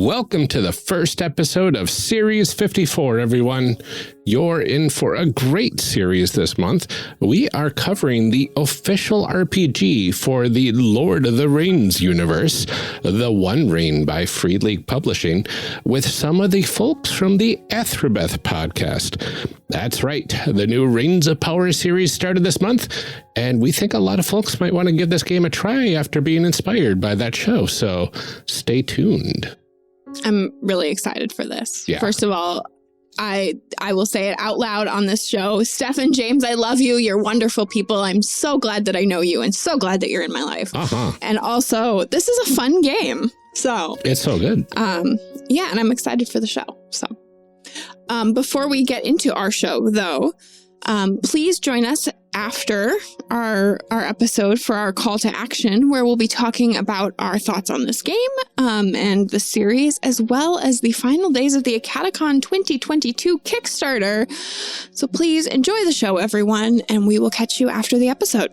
Welcome to the first episode of Series 54, everyone. You're in for a great series this month. We are covering the official RPG for the Lord of the Rings universe, The One Ring by Free League Publishing, with some of the folks from the Athrabeth Podcast. That's right, the new Rings of Power series started this month, and we think a lot of folks might want to give this game a try after being inspired by that show, so stay tuned. I'm really excited for this. Yeah. First of all, I will say it out loud on this show. Stef and James, I love you. You're wonderful people. I'm so glad that I know you and so glad that you're in my life. And also, this is a fun game. So it's so good. Yeah, and I'm excited for the show. So before we get into our show, though, please join us after our episode for our call to action, where we'll be talking about our thoughts on this game and the series, as well as the final days of the AcadeCon 2022 Kickstarter. So please enjoy the show, everyone, and we will catch you after the episode.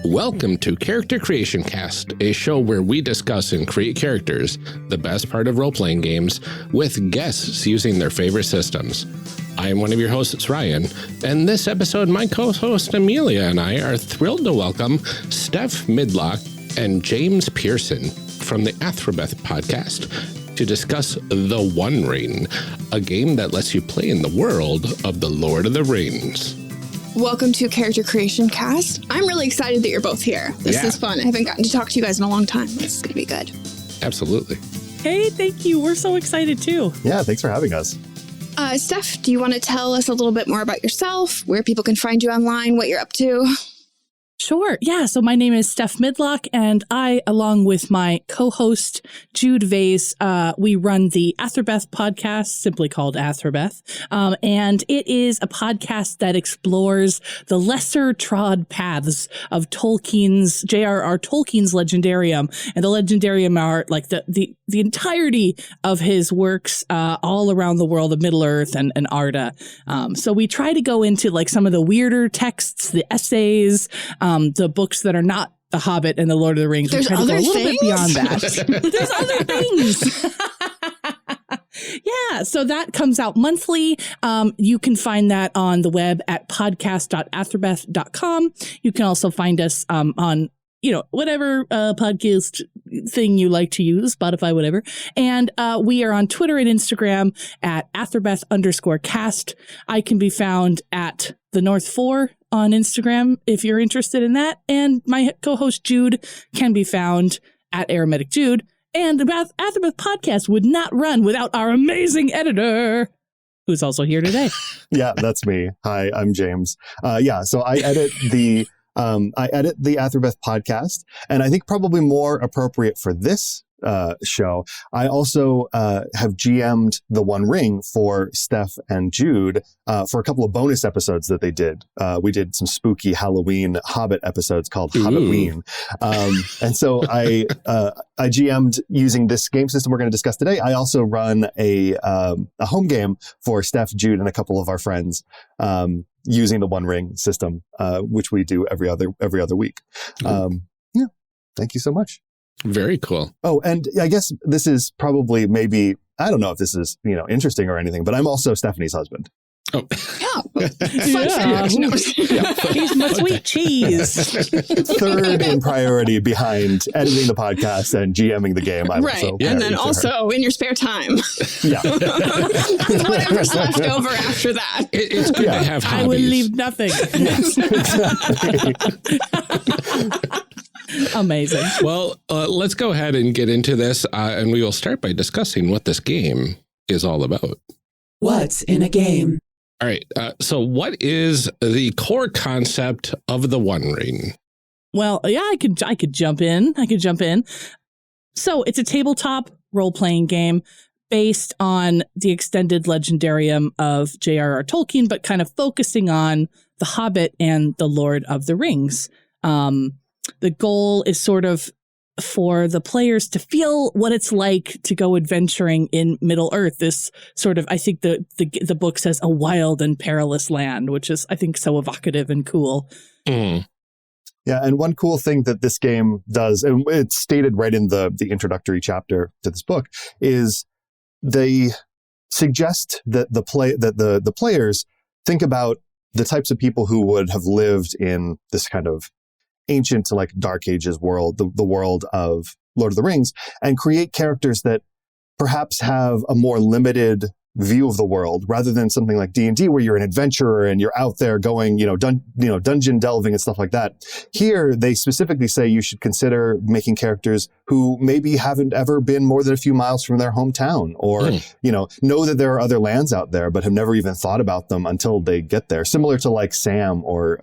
Welcome to Character Creation Cast, a show where we discuss and create characters, the best part of role-playing games, with guests using their favorite systems. I am one of your hosts, Ryan, and this episode, my co-host Amelia and I are thrilled to welcome Stef Midlock and James Pierson from the Athrabeth Podcast to discuss The One Ring, a game that lets you play in the world of the Lord of the Rings. Welcome to Character Creation Cast. I'm really excited that you're both here. This is fun. I haven't gotten to talk to you guys in a long time. This is going to be good. Absolutely. Hey, thank you. We're so excited too. Yeah, thanks for having us. Stef, do you want to tell us a little bit more about yourself, where people can find you online, what you're up to? Sure. Yeah. So my name is Stef Midlock, and I, along with my co-host, Jude Vase, we run the Athrabeth Podcast, simply called Athrabeth. And it is a podcast that explores the lesser trod paths of J.R.R. Tolkien's Legendarium. And the Legendarium are like the entirety of his works, all around the world of Middle-earth and Arda. So we try to go into like some of the weirder texts, the essays, the books that are not The Hobbit and The Lord of the Rings. There's we try to go a little things? bit beyond that. There's other things. Yeah, so that comes out monthly. You can find that on the web at podcast.athrabeth.com. You can also find us on whatever podcast thing you like to use, Spotify, whatever. And we are on Twitter and Instagram at Athrabeth_cast. I can be found at the North 4 on Instagram if you're interested in that. And my co-host Jude can be found at Aromatic Jude. And the Athrabeth Podcast would not run without our amazing editor, who's also here today. Yeah, that's me. Hi, I'm James. So I edit the Athrabeth Podcast, and I think probably more appropriate for this show, I also have GM'd The One Ring for Stef and Jude for a couple of bonus episodes that they did. We did some spooky Halloween Hobbit episodes called Hobbitween. And so I GM'd using this game system we're going to discuss today. I also run a home game for Stef, Jude, and a couple of our friends using the One Ring system, which we do every other week. Thank you so much. Very cool. Oh, and I guess this is probably I don't know if this is, interesting or anything, but I'm also Stephanie's husband. Oh, yeah. Fun fact. No. He's my sweet cheese. Third in priority behind editing the podcast and GMing the game. I'm right. And then also in your spare time. Yeah. Whatever's left over after that. It's good to have hobbies. I would leave nothing. Yes, exactly. Amazing. Well, let's go ahead and get into this, and we will start by discussing what this game is all about. What's in a game? All right. So what is the core concept of The One Ring? Well, yeah, I could jump in. So it's a tabletop role-playing game based on the extended legendarium of J.R.R. Tolkien, but kind of focusing on The Hobbit and The Lord of the Rings. The goal is sort of for the players to feel what it's like to go adventuring in Middle-earth. This sort of, I think the book says, a wild and perilous land, which is, I think, so evocative and cool. Mm. Yeah, and one cool thing that this game does, and it's stated right in the introductory chapter to this book, is they suggest that the players think about the types of people who would have lived in this kind of ancient, like, Dark Ages world, the world of Lord of the Rings, and create characters that perhaps have a more limited view of the world, rather than something like D&D where you're an adventurer and you're out there going, dungeon delving and stuff like that. Here, they specifically say you should consider making characters who maybe haven't ever been more than a few miles from their hometown, or, know that there are other lands out there, but have never even thought about them until they get there. Similar to like Sam, or,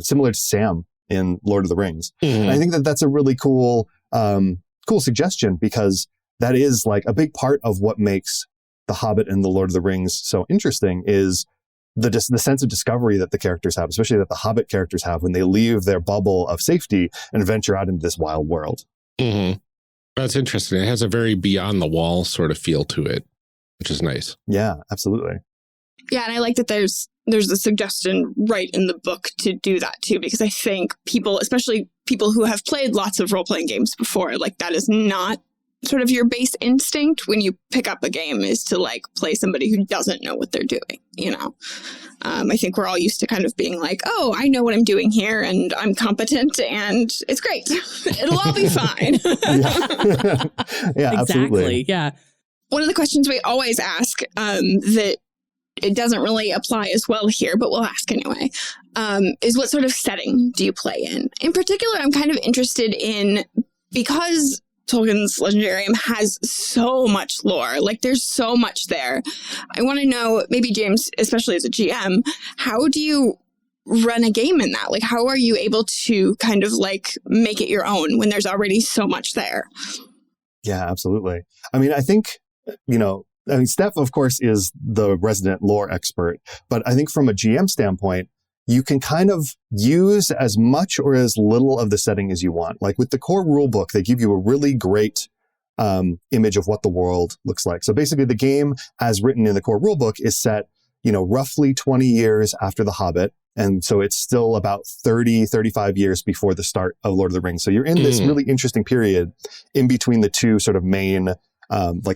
similar to Sam in Lord of the Rings. Mm-hmm. And I think that that's a really cool suggestion, because that is like a big part of what makes The Hobbit and The Lord of the Rings so interesting, is the sense of discovery that the characters have, especially that the Hobbit characters have when they leave their bubble of safety and venture out into this wild world. Mm-hmm. That's interesting. It has a very beyond the wall sort of feel to it, which is nice. Yeah, absolutely. Yeah, and I like that there's a suggestion right in the book to do that too, because I think people, especially people who have played lots of role-playing games before, like, that is not sort of your base instinct when you pick up a game, is to like play somebody who doesn't know what they're doing, I think we're all used to kind of being like, oh, I know what I'm doing here and I'm competent and it's great. It'll all be fine. Yeah, exactly. Absolutely. Yeah. One of the questions we always ask, that it doesn't really apply as well here, but we'll ask anyway, is what sort of setting do you play in? In particular, I'm kind of interested in, because Tolkien's Legendarium has so much lore, like there's so much there. I want to know, maybe James, especially as a GM, how do you run a game in that? Like, how are you able to kind of like make it your own when there's already so much there? Yeah, absolutely. I mean, I think, Stef, of course, is the resident lore expert, but I think from a GM standpoint, you can kind of use as much or as little of the setting as you want. Like with the core rule book, they give you a really great image of what the world looks like. So basically the game, as written in the core rule book, is set, roughly 20 years after The Hobbit. And so it's still about 35 years before the start of Lord of the Rings. So you're in this really interesting period in between the two sort of main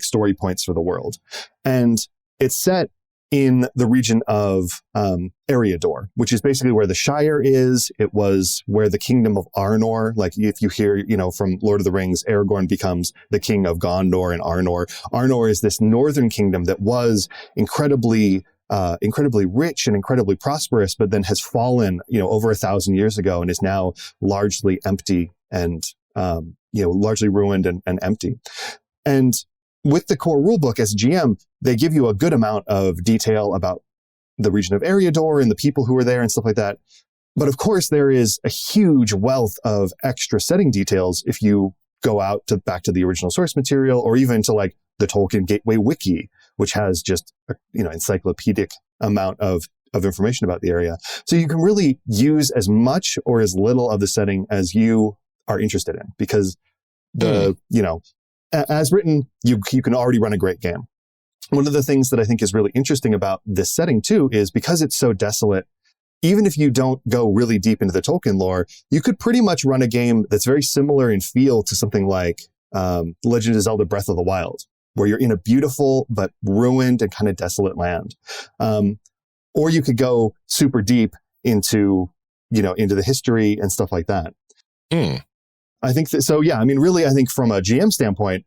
story points for the world. And it's set in the region of Eriador, which is basically where the Shire is. It was where the kingdom of Arnor, like if you hear, from Lord of the Rings, Aragorn becomes the king of Gondor and Arnor. Arnor is this northern kingdom that was incredibly rich and incredibly prosperous, but then has fallen, over 1,000 years ago and is now largely empty and, largely ruined and empty. And with the core rulebook as GM, they give you a good amount of detail about the region of Eriador and the people who are there and stuff like that. But of course, there is a huge wealth of extra setting details if you go back to the original source material, or even to like the Tolkien Gateway Wiki, which has just encyclopedic amount of information about the area. So you can really use as much or as little of the setting as you are interested in, because as written, you can already run a great game. One of the things that I think is really interesting about this setting too is because it's so desolate, even if you don't go really deep into the Tolkien lore, you could pretty much run a game that's very similar in feel to something like Legend of Zelda Breath of the Wild, where you're in a beautiful but ruined and kind of desolate land. Or you could go super deep into the history and stuff like that. I think that, so yeah, I mean, really, I think from a GM standpoint,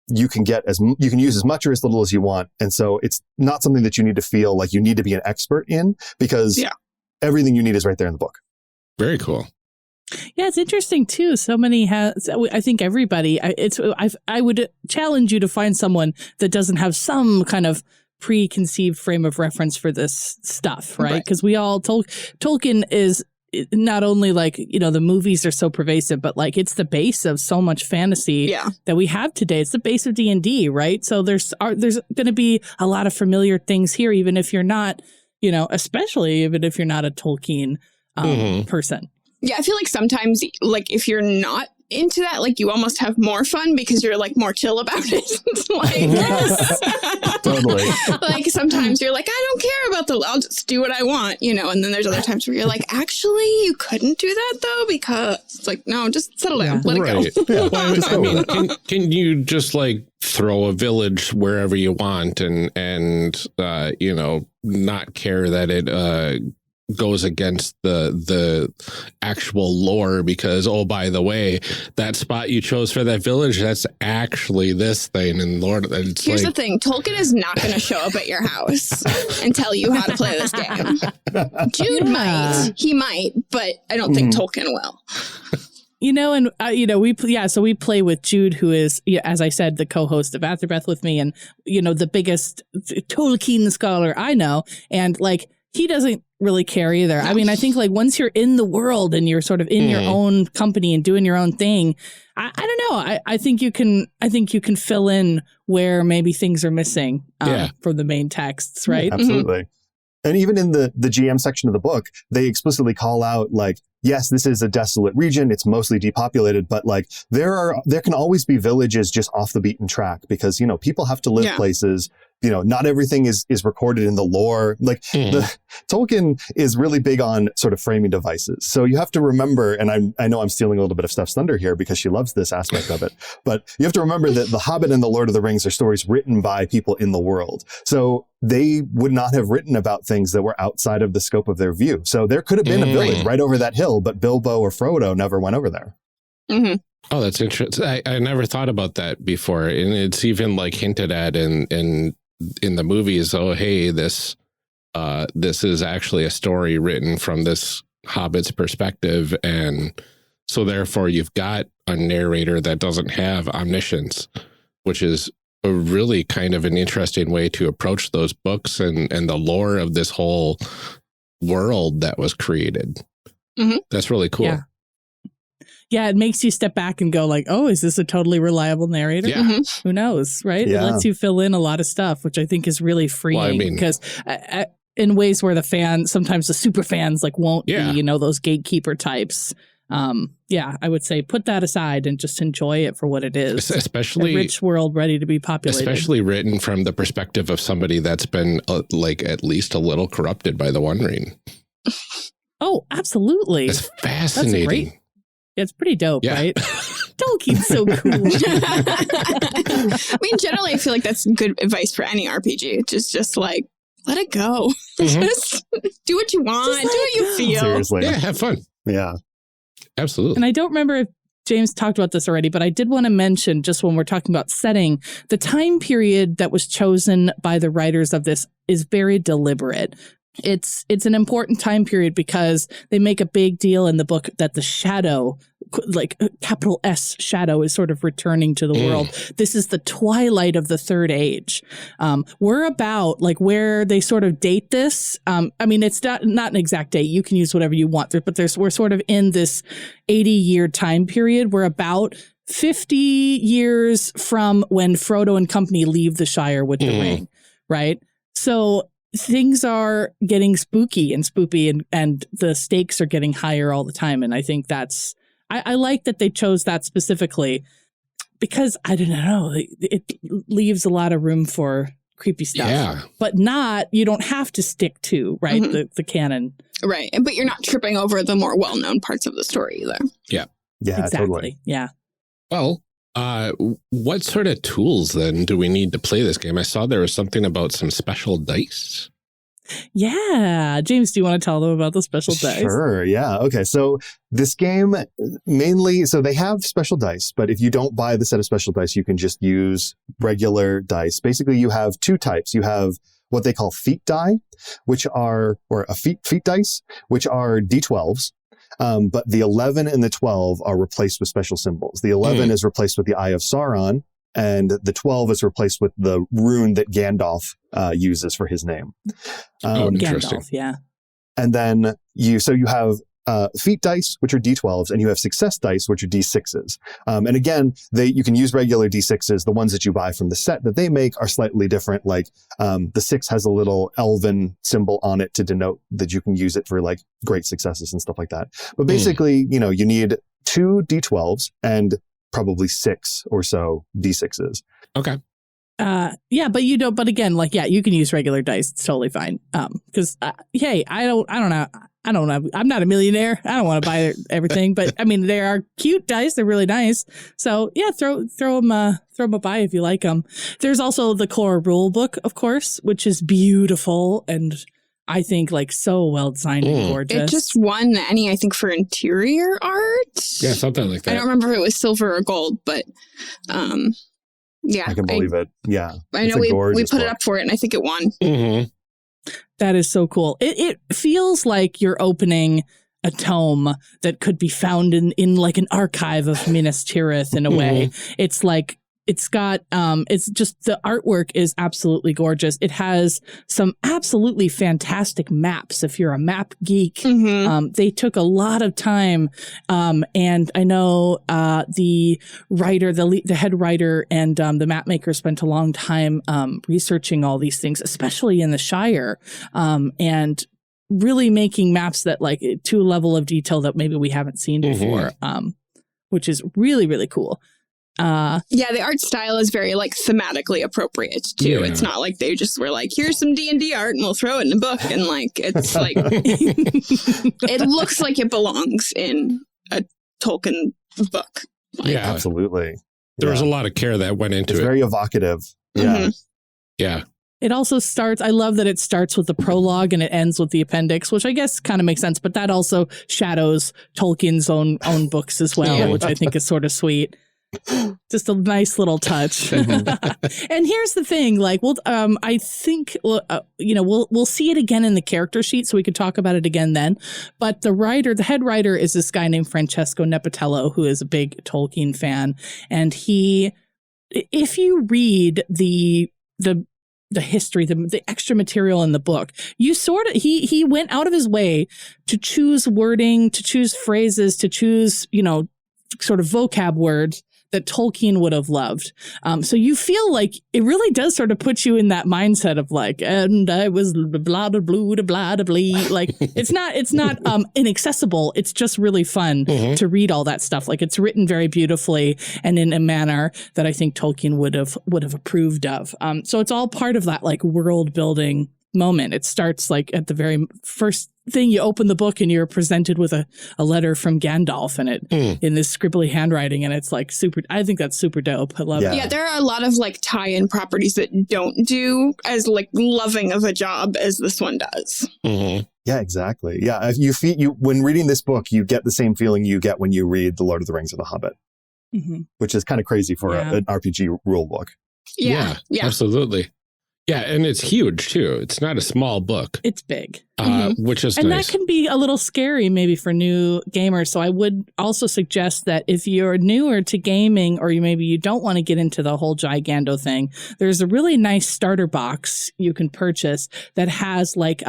you can use as much or as little as you want. And so it's not something that you need to feel like you need to be an expert in, because everything you need is right there in the book. Very cool. Yeah, it's interesting too. So many I think everybody, I would challenge you to find someone that doesn't have some kind of preconceived frame of reference for this stuff, right? Because we all, Tolkien is not only like, the movies are so pervasive, but like it's the base of so much fantasy that we have today. It's the base of D&D, right? So there's going to be a lot of familiar things here, even if you're not, especially even if you're not a Tolkien person. Yeah, I feel like sometimes, like, if you're not into that, like, you almost have more fun because you're like more chill about it. Like, totally. Like sometimes you're like, I don't care about I'll just do what I want, and then there's other times where you're like, actually, you couldn't do that though, because it's like, no, just settle down, let it go. Yeah. Well, I mean, can you just like throw a village wherever you want and not care that it goes against the actual lore because, oh, by the way, that spot you chose for that village, that's actually this thing. And Lord, it's here's the thing. Tolkien is not going to show up at your house and tell you how to play this game. Jude might. He might, but I don't think Tolkien will. We play with Jude, who is, as I said, the co-host of Athrabeth with me, and, the biggest Tolkien scholar I know. And like, he doesn't really care either. I mean, I think like once you're in the world and you're sort of in your own company and doing your own thing, I don't know. I think you can fill in where maybe things are missing from the main texts, right? Yeah, absolutely. And even in the GM section of the book, they explicitly call out like, yes, this is a desolate region. It's mostly depopulated, but like there can always be villages just off the beaten track because, people have to live places. Not everything is recorded in the lore. Like Tolkien is really big on sort of framing devices. So you have to remember, and I know I'm stealing a little bit of Steph's thunder here because she loves this aspect of it, but you have to remember that The Hobbit and The Lord of the Rings are stories written by people in the world. So they would not have written about things that were outside of the scope of their view. So there could have been a village right over that hill, but Bilbo or Frodo never went over there. Mm-hmm. Oh, that's interesting. I never thought about that before. And it's even like hinted at in the movies. Oh, hey, this is actually a story written from this Hobbit's perspective. And so therefore you've got a narrator that doesn't have omniscience, which is a really kind of an interesting way to approach those books and the lore of this whole world that was created. Mm-hmm. That's really cool. Yeah, it makes you step back and go like, oh, is this a totally reliable narrator? Yeah. Who knows, right? Yeah. It lets you fill in a lot of stuff, which I think is really freeing because in ways where sometimes the super fans like won't be, those gatekeeper types. I would say put that aside and just enjoy it for what it is. Especially a rich world ready to be populated. Especially written from the perspective of somebody that's been like at least a little corrupted by the One Ring. Oh, absolutely. It's fascinating. That's great. It's pretty dope, right? Tolkien's so cool. I mean, generally, I feel like that's good advice for any RPG. Just like, let it go. Just do what you want. Do what you feel. Seriously. Yeah, have fun. Yeah. Absolutely. And I don't remember if James talked about this already, but I did want to mention, just when we're talking about setting, the time period that was chosen by the writers of this is very deliberate. It's an important time period because they make a big deal in the book that the shadow, like capital S shadow, is sort of returning to the world. This is the twilight of the Third Age. We're about like where they sort of date this. I mean, it's not an exact date. You can use whatever you want, but we're sort of in this 80-year time period. We're about 50 years from when Frodo and company leave the Shire with the ring, right? So things are getting spooky and spoopy and the stakes are getting higher all the time. And I think I like that they chose that specifically because I don't know, it leaves a lot of room for creepy stuff, but you don't have to stick to, right, the canon. Right. But you're not tripping over the more well-known parts of the story either. Yeah. Yeah, exactly. Totally. Yeah. Well, what sort of tools then do we need to play this game? I saw there was something about some special dice. Yeah. James, do you want to tell them about the special dice? Sure. Yeah. Okay. So this game mainly, so they have special dice, but if you don't buy the set of special dice, you can just use regular dice. Basically, you have two types. You have what they call feat die, or a feat dice, which are D12s. But the 11 and the 12 are replaced with special symbols. The 11 is replaced with the Eye of Sauron, and the 12 is replaced with the rune that Gandalf uses for his name. Interesting. Gandalf, yeah. And then you have feat dice, which are D12s, and you have success dice, which are D6s. And again, you can use regular D6s. The ones that you buy from the set that they make are slightly different. Like the 6 has a little elven symbol on it to denote that you can use it for like great successes and stuff like that. But basically, you know, you need 2 D12s and probably 6 or so D6s. Okay. Yeah, but you don't, but again, like, yeah, you can use regular dice. It's totally fine. Cause, hey, I don't know. I'm not a millionaire. I don't want to buy everything, but I mean, they are cute dice. They're really nice. So yeah, throw them a buy if you like them. There's also the core rule book, of course, which is beautiful. And I think like so well designed and gorgeous. It just won the Annie, I think, for interior art. Yeah, something like that. I don't remember if it was silver or gold, but yeah. I can believe it. Yeah. I know we put it up for it and I think it won. Mm-hmm. That is so cool. It feels like you're opening a tome that could be found in like an archive of Minas Tirith in a way. It's like, it's got, it's just, the artwork is absolutely gorgeous. It has some absolutely fantastic maps. If you're a map geek, they took a lot of time. And I know, the writer, the head writer and, the map maker spent a long time, researching all these things, especially in the Shire, and really making maps that like to a level of detail that maybe we haven't seen before, which is really, really cool. Yeah, the art style is very like thematically appropriate too. Yeah. It's not like they just were like, here's some D&D art and we'll throw it in a book, and like it's like it looks like it belongs in a Tolkien book. Like, Yeah, Absolutely. there was a lot of care that went into It's it. very evocative. Yeah. Yeah. It also starts, I love that it starts with the prologue and it ends with the appendix, which I guess kind of makes sense, but that also shadows Tolkien's own books as well, which I think is sort of sweet. Just a nice little touch. And here's the thing, like, I think, we'll see it again in the character sheet, so we could talk about it again then. But the head writer is this guy named Francesco Nepitello, who is a big Tolkien fan. And if you read the history, the extra material in the book, you sort of, he went out of his way to choose wording, to choose phrases, to choose, sort of vocab words that Tolkien would have loved. So you feel like it really does sort of put you in that mindset of like, and I was blah, blah, blah, blah, blah, blah. Like it's not inaccessible. It's just really fun to read all that stuff. Like it's written very beautifully and in a manner that I think Tolkien would have approved of. So it's all part of that like world building moment. It starts like at the very first thing, you open the book and you're presented with a letter from Gandalf and it in this scribbly handwriting, and it's like super, I think that's super dope. I love it. Yeah, there are a lot of like tie-in properties that don't do as like loving of a job as this one does. Yeah, exactly. Yeah, when reading this book, you get the same feeling you get when you read The Lord of the Rings or The Hobbit, which is kind of crazy for an RPG rule book. Yeah, absolutely. Yeah, and it's huge too. It's not a small book. It's big. Which is and nice. That can be a little scary maybe for new gamers. So I would also suggest that if you're newer to gaming, or you don't want to get into the whole Gigando thing, there's a really nice starter box you can purchase that has like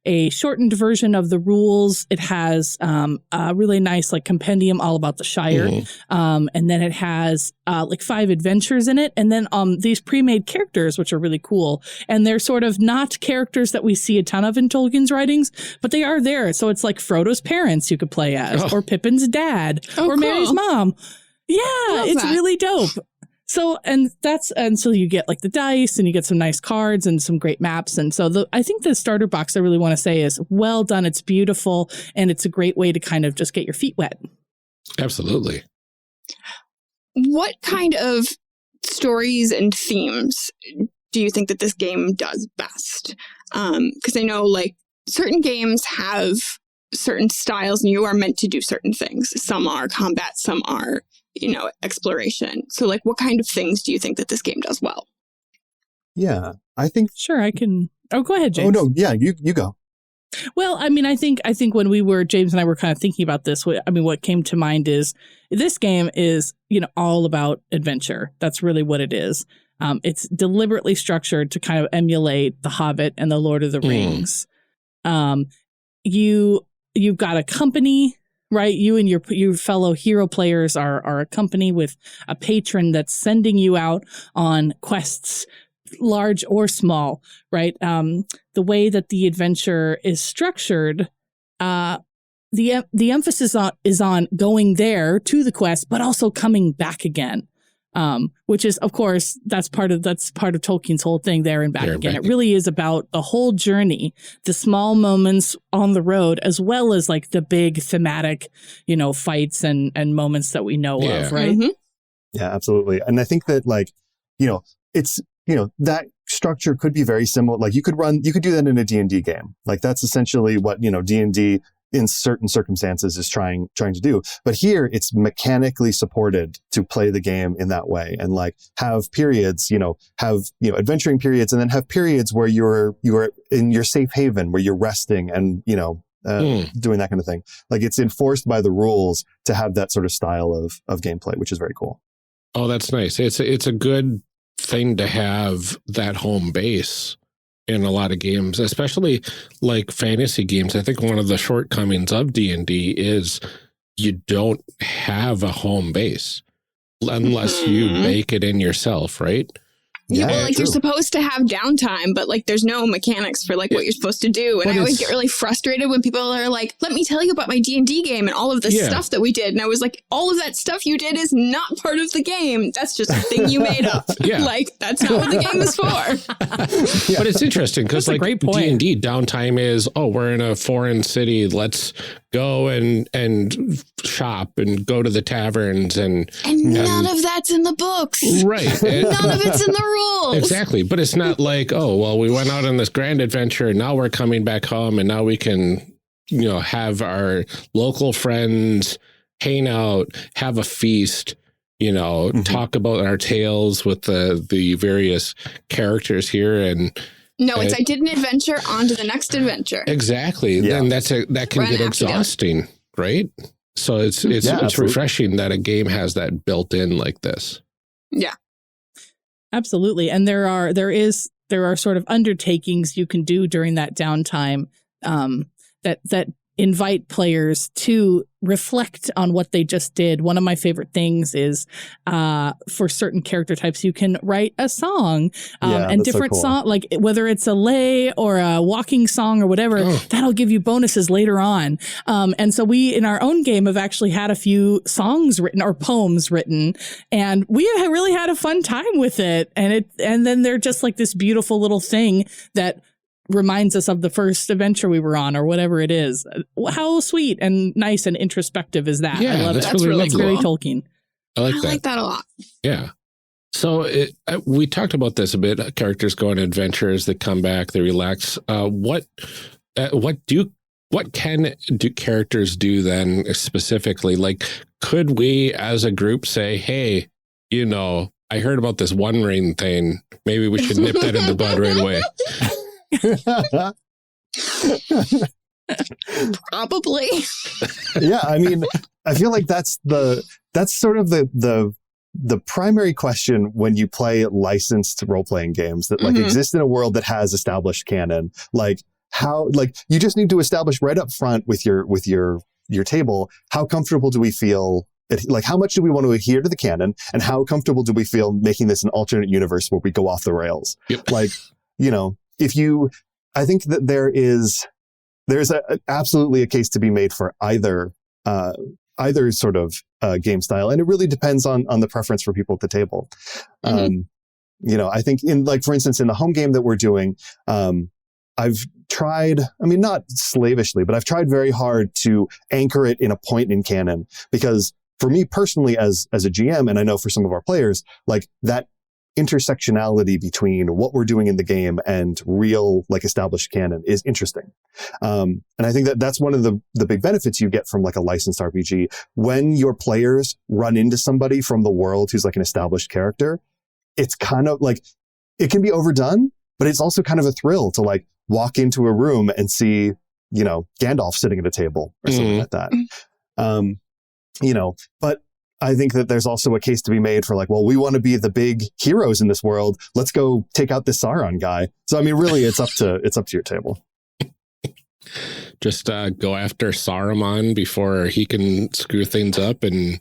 a shortened version of the rules. It has a really nice like compendium all about the Shire. And then it has like 5 adventures in it. And then these pre-made characters, which are really cool. And they're sort of not characters that we see a ton of in Tolkien's writings, but they are there. So it's like Frodo's parents you could play as, or Pippin's dad, or Merry's mom. Yeah, it's really dope. So, so you get like the dice and you get some nice cards and some great maps. And so I think the starter box, I really want to say, is well done. It's beautiful. And it's a great way to kind of just get your feet wet. Absolutely. What kind of stories and themes do you think that this game does best? Because I know like certain games have certain styles and you are meant to do certain things. Some are combat, some are exploration. So like what kind of things do you think that this game does well? Yeah, I think. Sure, I can. Oh, go ahead, James. Oh, no. Yeah, you go. Well, I mean, I think when James and I were kind of thinking about this, what came to mind is this game is, all about adventure. That's really what it is. It's deliberately structured to kind of emulate The Hobbit and The Lord of the Rings. you've got a company, right? You and your fellow hero players are a company with a patron that's sending you out on quests, large or small, right? The way that the adventure is structured, the emphasis is on going there to the quest, but also coming back again. Which is, of course, that's part of Tolkien's whole thing, there and back again. It really is about the whole journey, the small moments on the road, as well as like the big thematic, fights and moments that we know of, right? Mm-hmm. Yeah, absolutely. And I think that it's, that structure could be very similar. Like you could do that in a D&D game. Like that's essentially what, D&D in certain circumstances is trying to do. But here it's mechanically supported to play the game in that way and like have periods, adventuring periods, and then have periods where you're in your safe haven, where you're resting and, doing that kind of thing. Like it's enforced by the rules to have that sort of style of gameplay, which is very cool. Oh, that's nice. It's a good thing to have that home base in a lot of games, especially like fantasy games. I think one of the shortcomings of D&D is you don't have a home base unless you make it in yourself, right? Yeah, well, like you're supposed to have downtime, but like there's no mechanics for like what you're supposed to do. And I always get really frustrated when people are like, let me tell you about my D&D game and all of the stuff that we did. And I was like, all of that stuff you did is not part of the game. That's just a thing you made up. Like that's not what the game is for. But it's interesting because like D&D downtime is, we're in a foreign city. Let's go and shop and go to the taverns and none of that's in the books. Right. None of it's in the rules. Exactly. But it's not like, we went out on this grand adventure and now we're coming back home and now we can, have our local friends hang out, have a feast, talk about our tales with the various characters here. And no, it's I did an adventure, on to the next adventure. Exactly. Yeah. Then that can get exhausting, right? So it's refreshing that a game has that built in like this. Yeah. Absolutely. And there are sort of undertakings you can do during that downtime that invite players to reflect on what they just did. One of my favorite things is for certain character types, you can write a song and different song, like whether it's a lay or a walking song or whatever, that'll give you bonuses later on. And so we, in our own game, have actually had a few songs written or poems written, and we have really had a fun time with it. And then they're just like this beautiful little thing that reminds us of the first adventure we were on or whatever it is. How sweet and nice and introspective is that? Yeah, I love it. That's really cool. Very Tolkien. I like that a lot. Yeah. So we talked about this a bit. Characters go on adventures, they come back, they relax. What can characters do then specifically? Like, could we as a group say, hey, I heard about this One Ring thing. Maybe we should nip that in the bud right away. Probably. Yeah, I mean, I feel like that's sort of the primary question when you play licensed role-playing games that like exist in a world that has established canon. Like how, like you just need to establish right up front with your table, how comfortable do we feel, like how much do we want to adhere to the canon, and how comfortable do we feel making this an alternate universe where we go off the rails? Yep. Like, I think that there's absolutely a case to be made for either sort of game style, and it really depends on the preference for people at the table. I think for instance, in the home game that we're doing, I've tried, not slavishly, but I've tried very hard to anchor it in a point in canon, because for me personally as a GM, and I know for some of our players, like that intersectionality between what we're doing in the game and real like established canon is interesting. And I think that's one of the big benefits you get from like a licensed RPG. When your players run into somebody from the world who's like an established character, it's kind of like, it can be overdone, but it's also kind of a thrill to like walk into a room and see, Gandalf sitting at a table or something like that. But I think that there's also a case to be made for like, well, we want to be the big heroes in this world. Let's go take out this Sauron guy. So, really, it's up to your table. Just go after Saruman before he can screw things up. And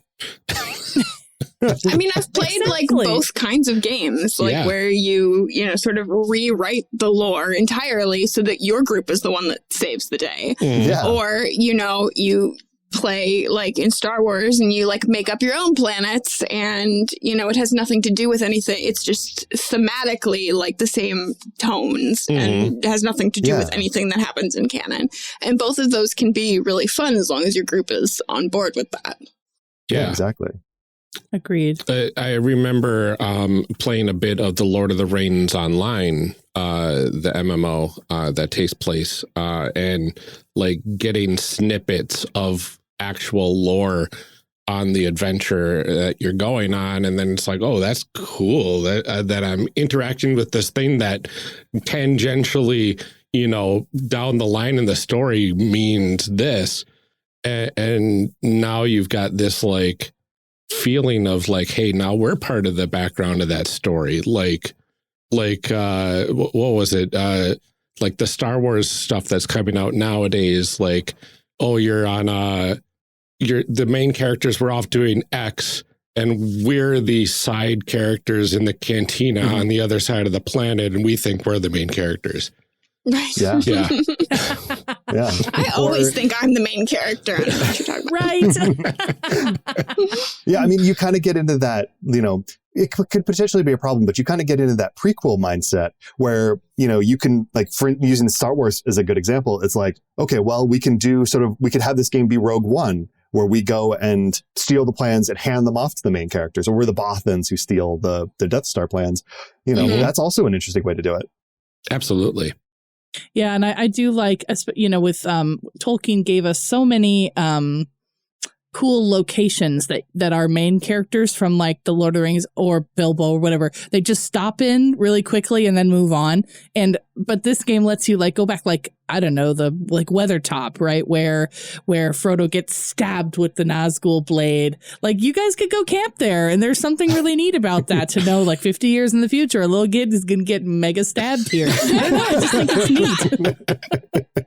I mean, I've played like both kinds of games, like where you sort of rewrite the lore entirely so that your group is the one that saves the day. Or, you play like in Star Wars and you like make up your own planets and, it has nothing to do with anything. It's just thematically like the same tones and has nothing to do with anything that happens in canon. And both of those can be really fun as long as your group is on board with that. Yeah, exactly. Agreed. I remember playing a bit of the Lord of the Rings online, the MMO that takes place, and like getting snippets of actual lore on the adventure that you're going on. And then it's like, oh, that's cool that I'm interacting with this thing that tangentially, down the line in the story means this. And now you've got this like feeling of like, hey, now we're part of the background of that story. Like what was it? Like the Star Wars stuff that's coming out nowadays, like, oh, you're on the main characters were off doing X and we're the side characters in the cantina on the other side of the planet. And we think we're the main characters. Right. Yeah. I always think I'm the main character. I don't know what you're talking about. Right. Yeah. I mean, you kind of get into that, it could potentially be a problem, but you kind of get into that prequel mindset where, you can like, for using Star Wars as a good example, it's like, okay, well, we could have this game be Rogue One, where we go and steal the plans and hand them off to the main characters, or we're the Bothans who steal the Death Star plans. That's also an interesting way to do it. Absolutely. Yeah, and I do like, with Tolkien gave us so many cool locations that our main characters from like the Lord of the Rings or Bilbo or whatever, they just stop in really quickly and then move on. But this game lets you like go back, like, I don't know, the like Weathertop, right? Where Frodo gets stabbed with the Nazgul blade. Like, you guys could go camp there, and there's something really neat about that to know, like 50 years in the future, a little kid is going to get mega stabbed here. I don't know, I just think it's neat.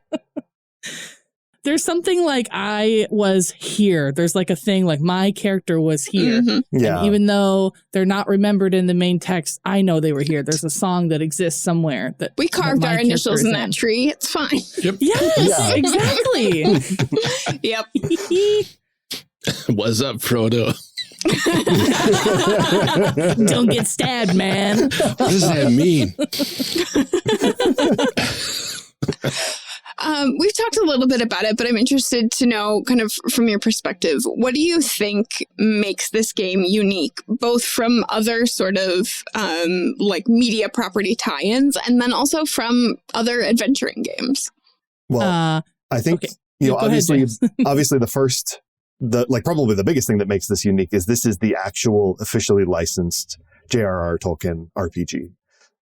There's something like I was here. There's like a thing like my character was here. Yeah. And even though they're not remembered in the main text, I know they were here. There's a song that exists somewhere that we carved our initials in that tree. It's fine. Yep. Yes, exactly. Yep. What's up, Frodo? Don't get stabbed, man. What does that mean? We've talked a little bit about it, but I'm interested to know kind of from your perspective, what do you think makes this game unique, both from other sort of like media property tie-ins and then also from other adventuring games? Well, I think, obviously probably the biggest thing that makes this unique is this is the actual officially licensed J.R.R. Tolkien RPG.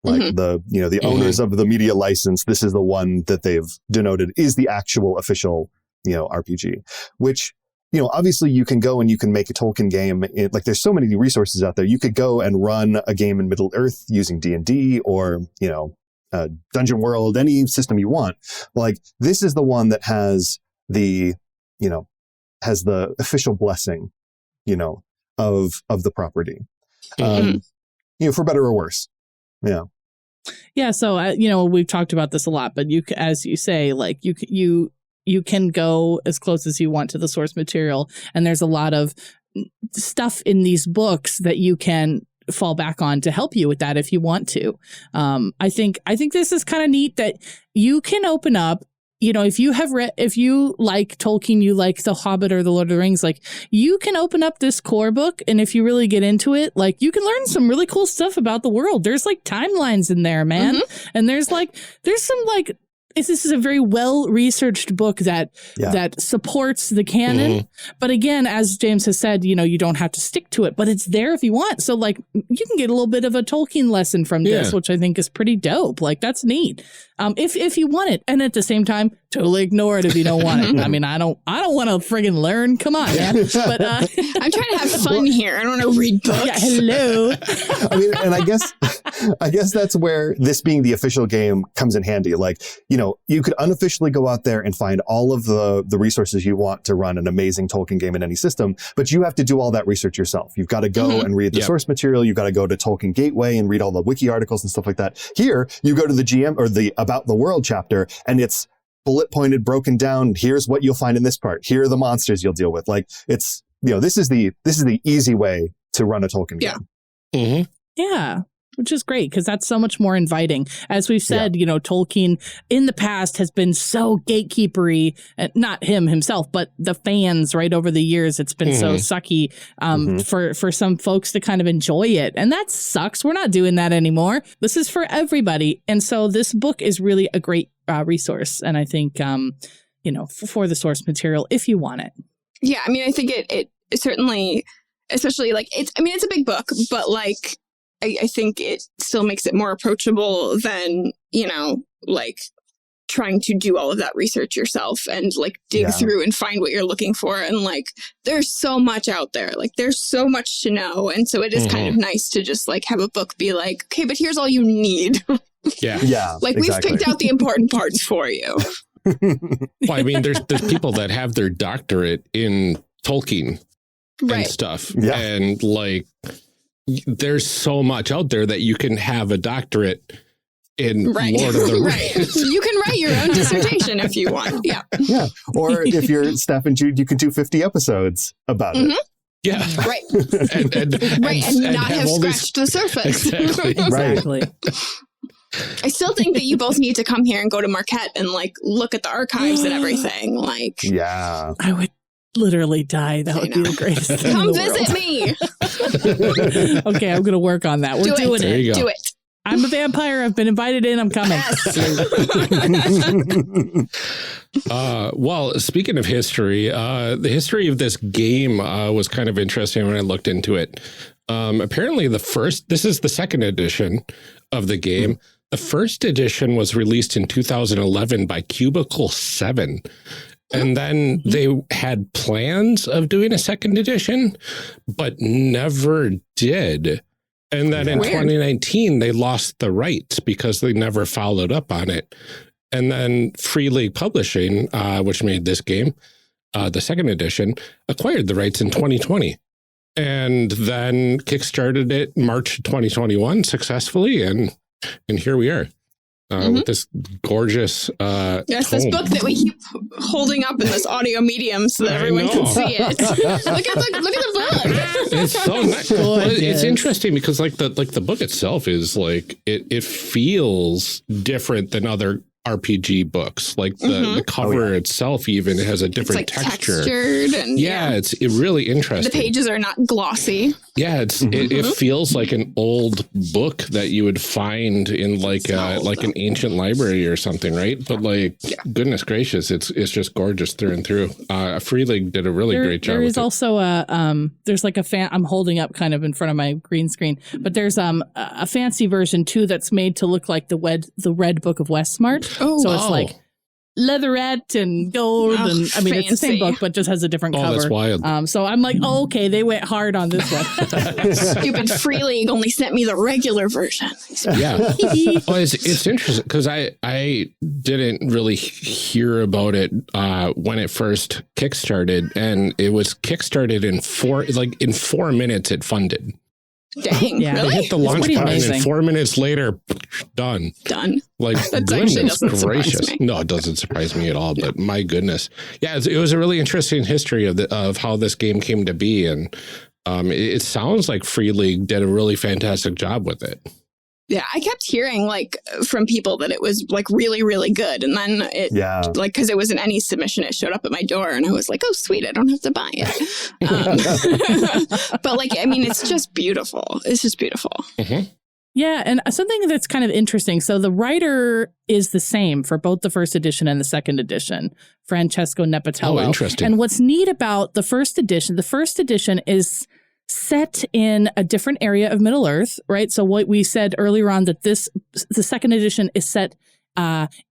Like the owners of the media license, this is the one that they've denoted is the actual official, RPG, which, obviously you can go and you can make a Tolkien game. Like there's so many resources out there. You could go and run a game in Middle Earth using D&D or, Dungeon World, any system you want. Like this is the one that has the official blessing, of the property, for better or worse. Yeah. Yeah. So, we've talked about this a lot, but as you say, like you can go as close as you want to the source material. And there's a lot of stuff in these books that you can fall back on to help you with that if you want to. I think this is kind of neat that you can open up, if you like Tolkien, you like The Hobbit or The Lord of the Rings, like you can open up this core book. And if you really get into it, like you can learn some really cool stuff about the world. There's like timelines in there, man. And there's some like, this is a very well-researched book that supports the canon. But again, as James has said, you don't have to stick to it, but it's there if you want. So like you can get a little bit of a Tolkien lesson from this, which I think is pretty dope. Like that's neat. If you want it. And at the same time, totally ignore it if you don't want it. I mean, I don't want to friggin' learn. Come on, man. But I'm trying to have fun here. I don't want to read books. Yeah, hello. I mean, and I guess I guess that's where this being the official game comes in handy. Like, you know, you could unofficially go out there and find all of the resources you want to run an amazing Tolkien game in any system, but you have to do all that research yourself. You've got to go and read the source material. You've got to go to Tolkien Gateway and read all the wiki articles and stuff like that. Here, you go to the GM or the About the World chapter, and it's bullet pointed, broken down. Here's what you'll find in this part. Here are the monsters you'll deal with. Like, it's, you know, this is the easy way to run a Tolkien game. Mm-hmm. Yeah, which is great because that's so much more inviting. As we've said, you know, Tolkien in the past has been so gatekeepery, not him himself, but the fans right over the years. It's been so sucky for some folks to kind of enjoy it. And that sucks. We're not doing that anymore. This is for everybody. And so this book is really a great resource. And I think, you know, for the source material, if you want it. Yeah, I mean, I think it certainly, especially like, it's a big book, but like, I think it still makes it more approachable than, you know, like trying to do all of that research yourself and like dig through and find what you're looking for. And like, there's so much out there, like there's so much to know. And so it is kind of nice to just like have a book be like, okay, but here's all you need. Yeah. Like we've picked out the important parts for you. Well, I mean, there's people that have their doctorate in Tolkien and stuff. Yeah. And like, there's so much out there that you can have a doctorate in Lord of the Rings. You can write your own dissertation if you want. Yeah. Yeah. Or if you're Stef and Jude, you can do 50 episodes about it. Yeah. Right. and not have scratched the surface. Exactly. I still think that you both need to come here and go to Marquette and like look at the archives and everything. Like, yeah, I would literally die. That would be the greatest thing. Come visit me. Okay, I'm going to work on that. We're doing it. Do it. I'm a vampire. I've been invited in. I'm coming. Well, speaking of history, the history of this game was kind of interesting when I looked into it. Apparently this is the second edition of the game. The first edition was released in 2011 by Cubicle 7. And then they had plans of doing a second edition, but never did. And then in 2019, they lost the rights because they never followed up on it. And then Free League Publishing, which made this game, the second edition, acquired the rights in 2020. And then kickstarted it March 2021 successfully. And here we are. With this gorgeous this book that we keep holding up in this audio medium so that everyone can see it. look at the book. It's so nice. Well, it's interesting because like the book itself is like it feels different than other RPG books. Like the cover itself even has a different texture. Textured and it's really interesting. The pages are not glossy. Yeah, it feels like an old book that you would find in like an ancient library or something, right? But like, goodness gracious, it's just gorgeous through and through. Free League did a really great job. There is also there's like a I'm holding up kind of in front of my green screen, but there's a fancy version too that's made to look like the Red Book of Westmarch. So it's like leatherette and gold, and I mean, fancy. It's the same book, but just has a different cover. That's wild. So I'm like, okay, they went hard on this one. Stupid Free League only sent me the regular version. Yeah. Well, it's interesting because I didn't really hear about it when it first kickstarted, and it was kickstarted in 4 minutes it funded. Dang, really? They hit the launch button and 4 minutes later, done. Like, goodness gracious. No, it doesn't surprise me at all, but my goodness. Yeah, it was a really interesting history of how this game came to be. And it sounds like Free League did a really fantastic job with it. Yeah, I kept hearing like from people that it was like really, really good. And then like, because it was an any submission, it showed up at my door and I was like, oh, sweet, I don't have to buy it. But like, I mean, it's just beautiful. It's just beautiful. Yeah. And something that's kind of interesting. So the writer is the same for both the first edition and the second edition, Francesco Nepatello. Oh, interesting. And what's neat about the first edition is set in a different area of Middle Earth, right? So what we said earlier on that the second edition is set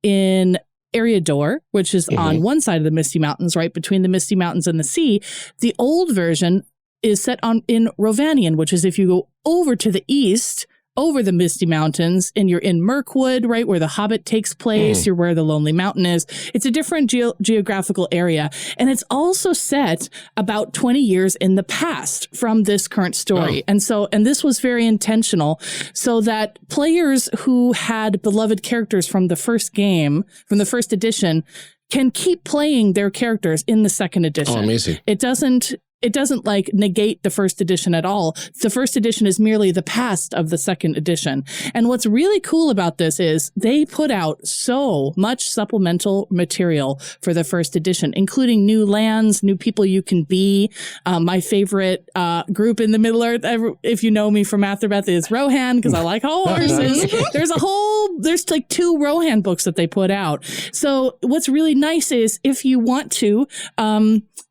in Eriador, which is on one side of the Misty Mountains, right between the Misty Mountains and the sea. The old version is set in Rovanion, which is if you go over to the east over the Misty Mountains, and you're in Mirkwood, right, where the Hobbit takes place. You're where the Lonely Mountain is. It's a different geographical area. And it's also set about 20 years in the past from this current story. And this was very intentional so that players who had beloved characters from the first game, from the first edition, can keep playing their characters in the second edition. Oh, amazing. It doesn't like negate the first edition at all. The first edition is merely the past of the second edition. And what's really cool about this is they put out so much supplemental material for the first edition, including new lands, new people you can be. My favorite group in the Middle Earth, if you know me from Athrabeth, is Rohan, because I like horses. There's like 2 Rohan books that they put out. So what's really nice is if you want to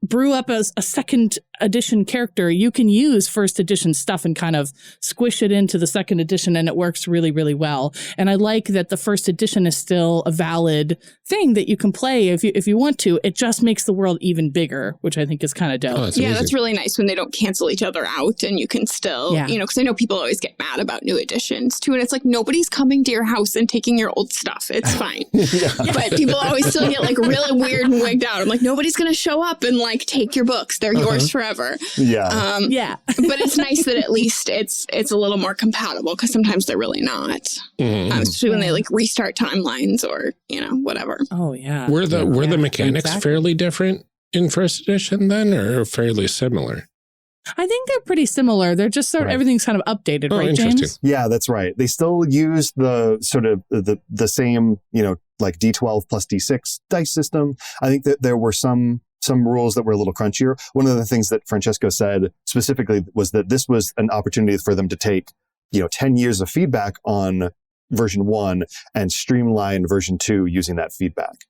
brew up a second edition character, you can use first edition stuff and kind of squish it into the second edition, and it works really, really well. And I like that the first edition is still a valid thing that you can play if you want to. It just makes the world even bigger, which I think is kind of dope. Oh, that's really nice when they don't cancel each other out, and you can still, because I know people always get mad about new editions too, and it's like nobody's coming to your house and taking your old stuff. It's fine. But people always still get like really weird and wigged out. I'm like, nobody's going to show up and like take your books. They're yours forever. But it's nice that at least it's a little more compatible, because sometimes they're really not. Especially when they like restart timelines or whatever. Oh yeah. Were the mechanics fairly different in first edition then, or fairly similar? I think they're pretty similar. They're just everything's kind of updated, right, James? Yeah, that's right. They still use the sort of the same, like D12 plus D6 dice system. I think that there were some rules that were a little crunchier. One of the things that Francesco said specifically was that this was an opportunity for them to take, 10 years of feedback on version 1 and streamline version 2 using that feedback.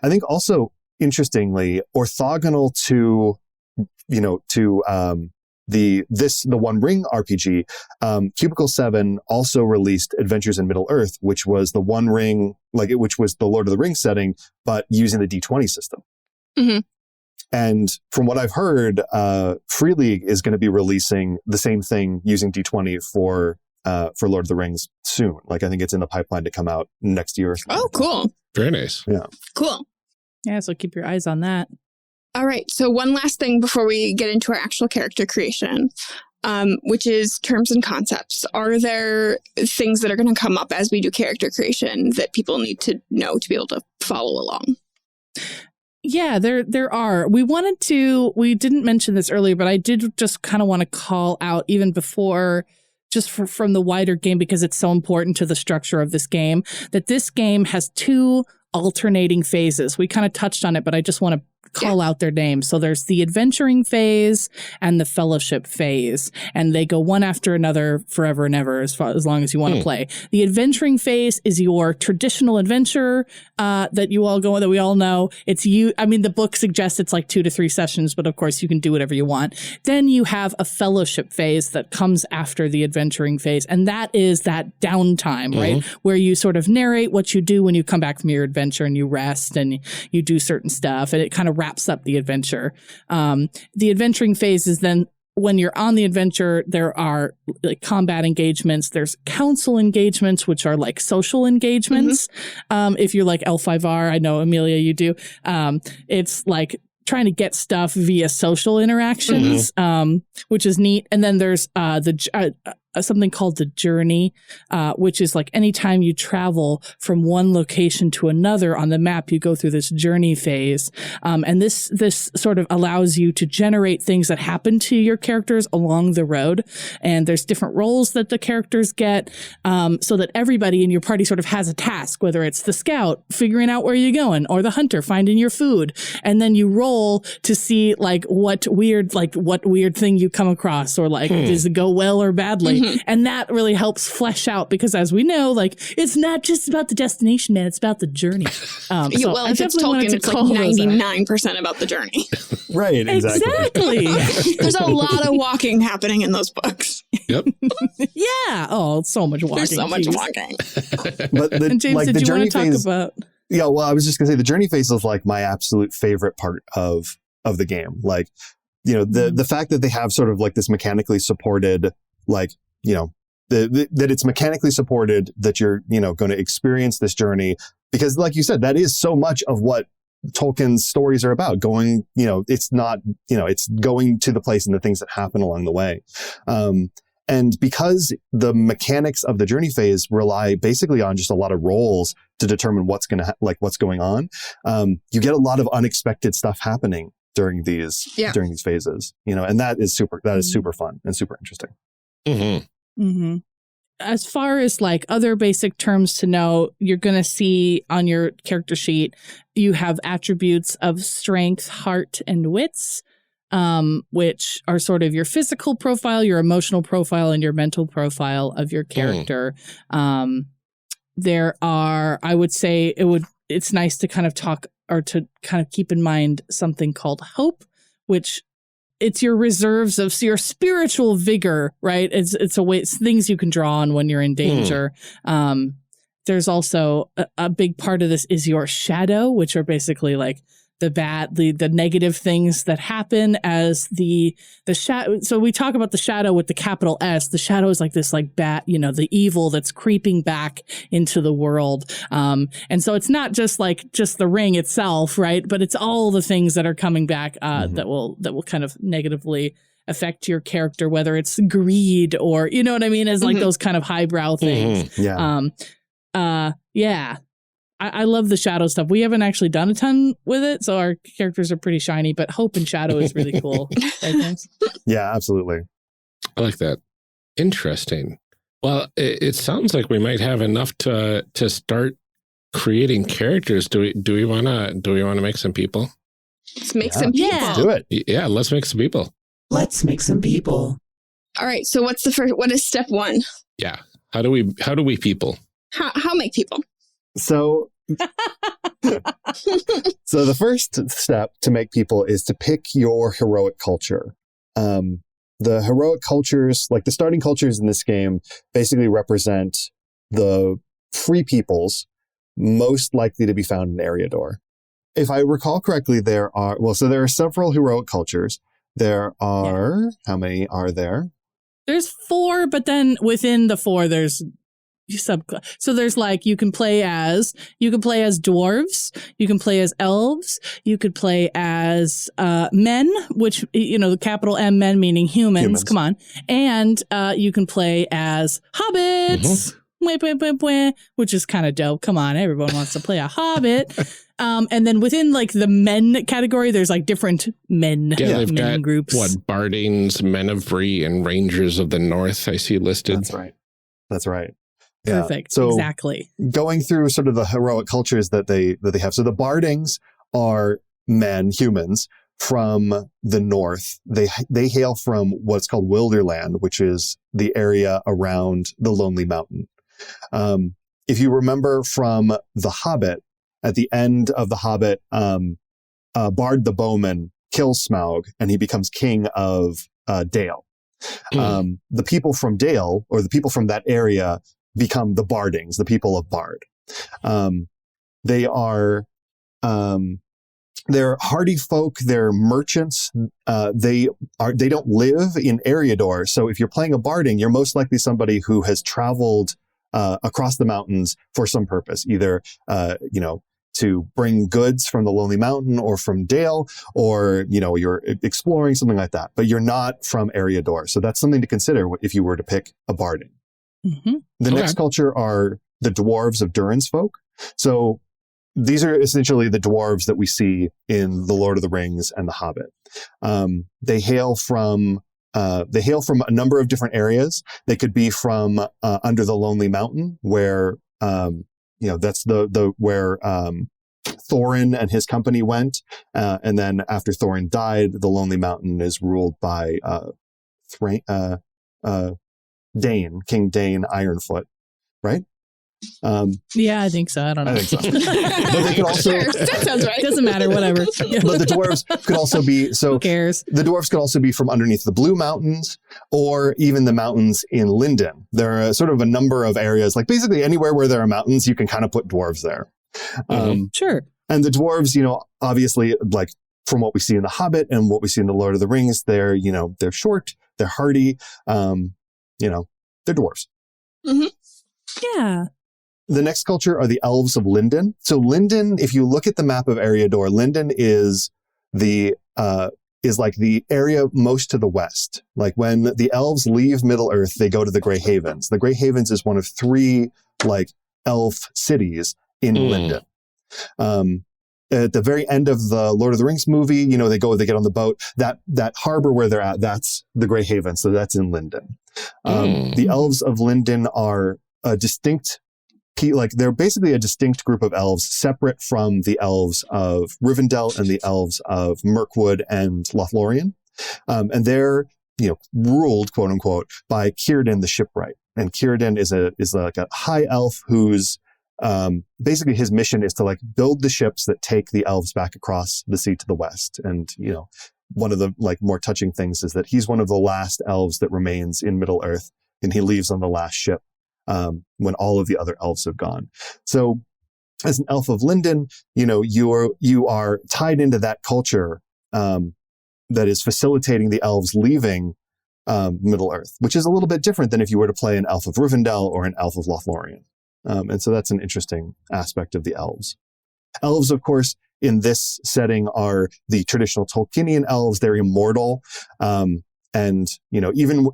I think also, interestingly, orthogonal to the One Ring RPG, Cubicle 7 also released Adventures in Middle Earth, which was the One Ring, which was the Lord of the Rings setting, but using the D20 system. And from what I've heard, Free League is going to be releasing the same thing using D20 for Lord of the Rings soon. I think it's in the pipeline to come out next year. Oh, cool. Very nice. Yeah. Cool. Yeah, so keep your eyes on that. All right. So one last thing before we get into our actual character creation, which is terms and concepts. Are there things that are going to come up as we do character creation that people need to know to be able to follow along? Yeah, there are. We didn't mention this earlier, but I did just kind of want to call out even before, just from the wider game, because it's so important to the structure of this game, that this game has 2 alternating phases. We kind of touched on it, but I just want to call out their names. So there's the adventuring phase and the fellowship phase, and they go one after another forever and ever as long as you want to play. The adventuring phase is your traditional adventure that we all know. It's the book suggests it's like 2 to 3 sessions, but of course you can do whatever you want. Then you have a fellowship phase that comes after the adventuring phase, and that is that downtime, right? Where you sort of narrate what you do when you come back from your adventure, and you rest and you do certain stuff, and it kind of wraps up the adventure. The adventuring phase is then when you're on the adventure, there are like combat engagements. There's council engagements, which are like social engagements. If you're like L5R, I know, Amelia, you do. It's like trying to get stuff via social interactions, which is neat. And then there's something called the journey, which is like anytime you travel from one location to another on the map, you go through this journey phase. And this sort of allows you to generate things that happen to your characters along the road. And there's different roles that the characters get, so that everybody in your party sort of has a task, whether it's the scout figuring out where you're going, or the hunter finding your food. And then you roll to see like what weird thing you come across, or like, does it go well or badly? And that really helps flesh out, because as we know, like, it's not just about the destination, man, it's about the journey. If it's Tolkien, it's like 99% about the journey. Right, exactly. There's a lot of walking happening in those books. Yep. Yeah. Oh, so much walking. There's so much walking. But and James, did you want to talk about? Yeah, well, I was just gonna say the journey phase is like my absolute favorite part of the game. Like, the fact that they have sort of like this mechanically supported, like, that it's mechanically supported, that you're, going to experience this journey. Because like you said, that is so much of what Tolkien's stories are about. Going, it's not, it's going to the place and the things that happen along the way. And because the mechanics of the journey phase rely basically on just a lot of rolls to determine what's going to what's going on, you get a lot of unexpected stuff happening during these phases, and that is super fun and super interesting. Mm-hmm. Mm-hmm. As far as like other basic terms to know, you're going to see on your character sheet, you have attributes of strength, heart, and wits, which are sort of your physical profile, your emotional profile, and your mental profile of your character. There are, I would say it's nice to kind of talk or to kind of keep in mind something called hope, which it's your reserves of your spiritual vigor, right? It's a way, it's things you can draw on when you're in danger. There's also a big part of this is your shadow, which are basically like the negative things that happen as the shadow. So we talk about the shadow with the capital S. The shadow is like this like bat, the evil that's creeping back into the world. And so it's not just the ring itself, right? But it's all the things that are coming back that will kind of negatively affect your character, whether it's greed or, you know what I mean? As like those kind of highbrow things. Yeah. I love the shadow stuff. We haven't actually done a ton with it, so our characters are pretty shiny, but hope and shadow is really cool. Right, James? Yeah, absolutely. I like that. Interesting. Well, it sounds like we might have enough to start creating characters. Do we want to make some people? Let's make some people. Yeah. Do it. Yeah, let's make some people. Let's make some people. All right. So what is step one? Yeah. How do we people? How make people? So the first step to make people is to pick your heroic culture. The heroic cultures, like the starting cultures in this game, basically represent the free peoples most likely to be found in Eriador. If I recall correctly, there are several heroic cultures. There are, how many are there? There's 4, but then within the 4, there's so there's like you can play as dwarves, you can play as elves, you could play as men, which the capital M men meaning humans. Come on, and you can play as hobbits. Which is kind of dope. Come on, everyone wants to play a hobbit. And then within like the men category, there's like different men groups. What, Bardings, Men of Bree, and Rangers of the North I see listed. That's right. Perfect. Yeah. So exactly. Going through sort of the heroic cultures that they have. So the Bardings are men, humans from the north. They hail from what's called Wilderland, which is the area around the Lonely Mountain. If you remember from The Hobbit, at the end of The Hobbit, Bard the Bowman kills Smaug and he becomes king of Dale. The people from Dale, or the people from that area, become the Bardings, the people of Bard. They are, they're hardy folk. They're merchants. They don't live in Eriador. So if you're playing a Barding, you're most likely somebody who has traveled across the mountains for some purpose, either to bring goods from the Lonely Mountain or from Dale, or you're exploring, something like that. But you're not from Eriador, so that's something to consider if you were to pick a Barding. The next culture are the dwarves of Durin's folk. So these are essentially the dwarves that we see in The Lord of the Rings and The Hobbit. They hail from a number of different areas. They could be from under the Lonely Mountain, where that's where Thorin and his company went. And then after Thorin died, the Lonely Mountain is ruled by King Dane Ironfoot, right? Yeah, I think so. I don't know. I think so. But they could also, Sure. That sounds right. Doesn't matter, whatever. But the dwarves could also be, so who cares? The dwarves could also be from underneath the Blue Mountains, or even the mountains in Lindon. There are sort of a number of areas, like basically anywhere where there are mountains, you can kind of put dwarves there. Sure. And the dwarves, obviously, like from what we see in The Hobbit and what we see in The Lord of the Rings, they're short, they're hardy, they're dwarves. Yeah. The next culture are the elves of Lindon. So Lindon, if you look at the map of Eriador, Lindon is like the area most to the west. Like when the elves leave Middle-earth, they go to the Grey Havens. The Grey Havens is one of 3 like elf cities in Lindon. At the very end of the Lord of the Rings movie, they get on the boat. That harbor where they're at, that's the Grey Haven. So that's in Lindon. The elves of Lindon are a distinct, they're basically a distinct group of elves separate from the elves of Rivendell and the elves of Mirkwood and Lothlorien. And they're, ruled, quote unquote, by Círdan the Shipwright. And Círdan is like a high elf who's, basically his mission is to like build the ships that take the elves back across the sea to the west. And, one of the like more touching things is that he's one of the last elves that remains in Middle-earth, and he leaves on the last ship when all of the other elves have gone. So as an elf of Lindon, you are tied into that culture that is facilitating the elves leaving Middle-earth, which is a little bit different than if you were to play an elf of Rivendell or an elf of Lothlorien. And so that's an interesting aspect of the elves. Elves, of course, in this setting are the traditional Tolkienian elves. They're immortal. And, even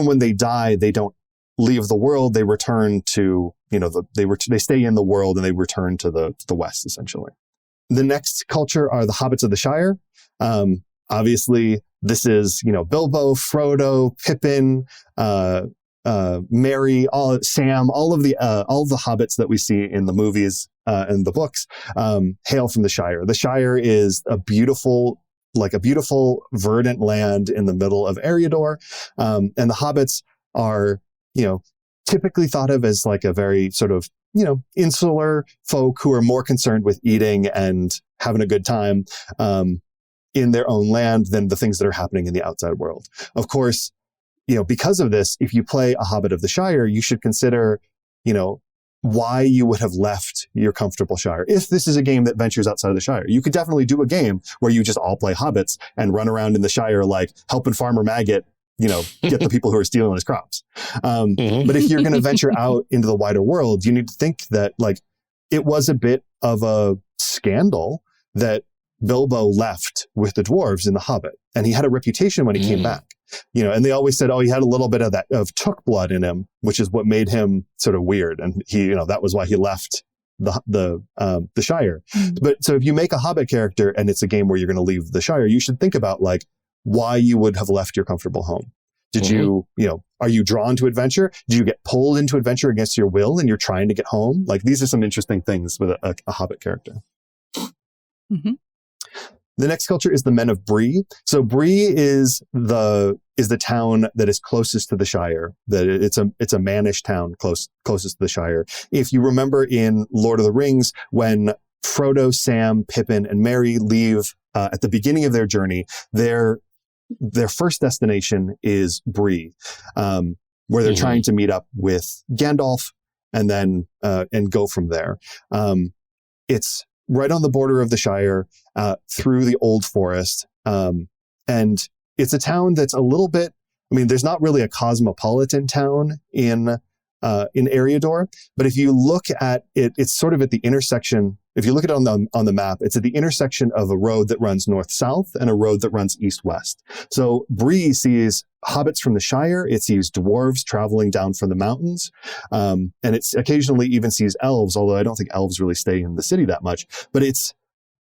when they die, they don't leave the world. They return to, they stay in the world and they return to the west, essentially. The next culture are the hobbits of the Shire. Obviously, this is, Bilbo, Frodo, Pippin, Merry, Sam, all of the hobbits that we see in the movies and the books hail from the Shire. The Shire is a beautiful verdant land in the middle of Eriador, and the hobbits are typically thought of as like a very sort of insular folk who are more concerned with eating and having a good time in their own land than the things that are happening in the outside world. Of course, because of this, if you play a Hobbit of the Shire, you should consider, why you would have left your comfortable Shire. If this is a game that ventures outside of the Shire, you could definitely do a game where you just all play hobbits and run around in the Shire, like helping Farmer Maggot, get the people who are stealing his crops. But if you're going to venture out into the wider world, you need to think that like it was a bit of a scandal that Bilbo left with the dwarves in The Hobbit, and he had a reputation when he came back. And they always said, he had a little bit of that of Took blood in him, which is what made him sort of weird. And he, that was why he left the Shire. But so if you make a Hobbit character and it's a game where you're going to leave the Shire, you should think about like why you would have left your comfortable home. Did you, are you drawn to adventure? Did you get pulled into adventure against your will and you're trying to get home? Like these are some interesting things with a Hobbit character. Mm-hmm. The next culture is the Men of Bree. So Bree is the town that is closest to the Shire. That it's a mannish town closest to the Shire. If you remember in Lord of the Rings, when Frodo, Sam, Pippin, and Merry leave at the beginning of their journey, their first destination is Bree, where they're trying to meet up with Gandalf and then and go from there. It's right on the border of the Shire, through the Old Forest. And it's a town that's a little bit, there's not really a cosmopolitan town in Eriador, but if you look at it, it's sort of at the intersection. If you look at it on the map, it's at the intersection of a road that runs north-south and a road that runs east-west. So Bree sees hobbits from the Shire. It sees dwarves traveling down from the mountains. And it occasionally even sees elves, although I don't think elves really stay in the city that much. But it's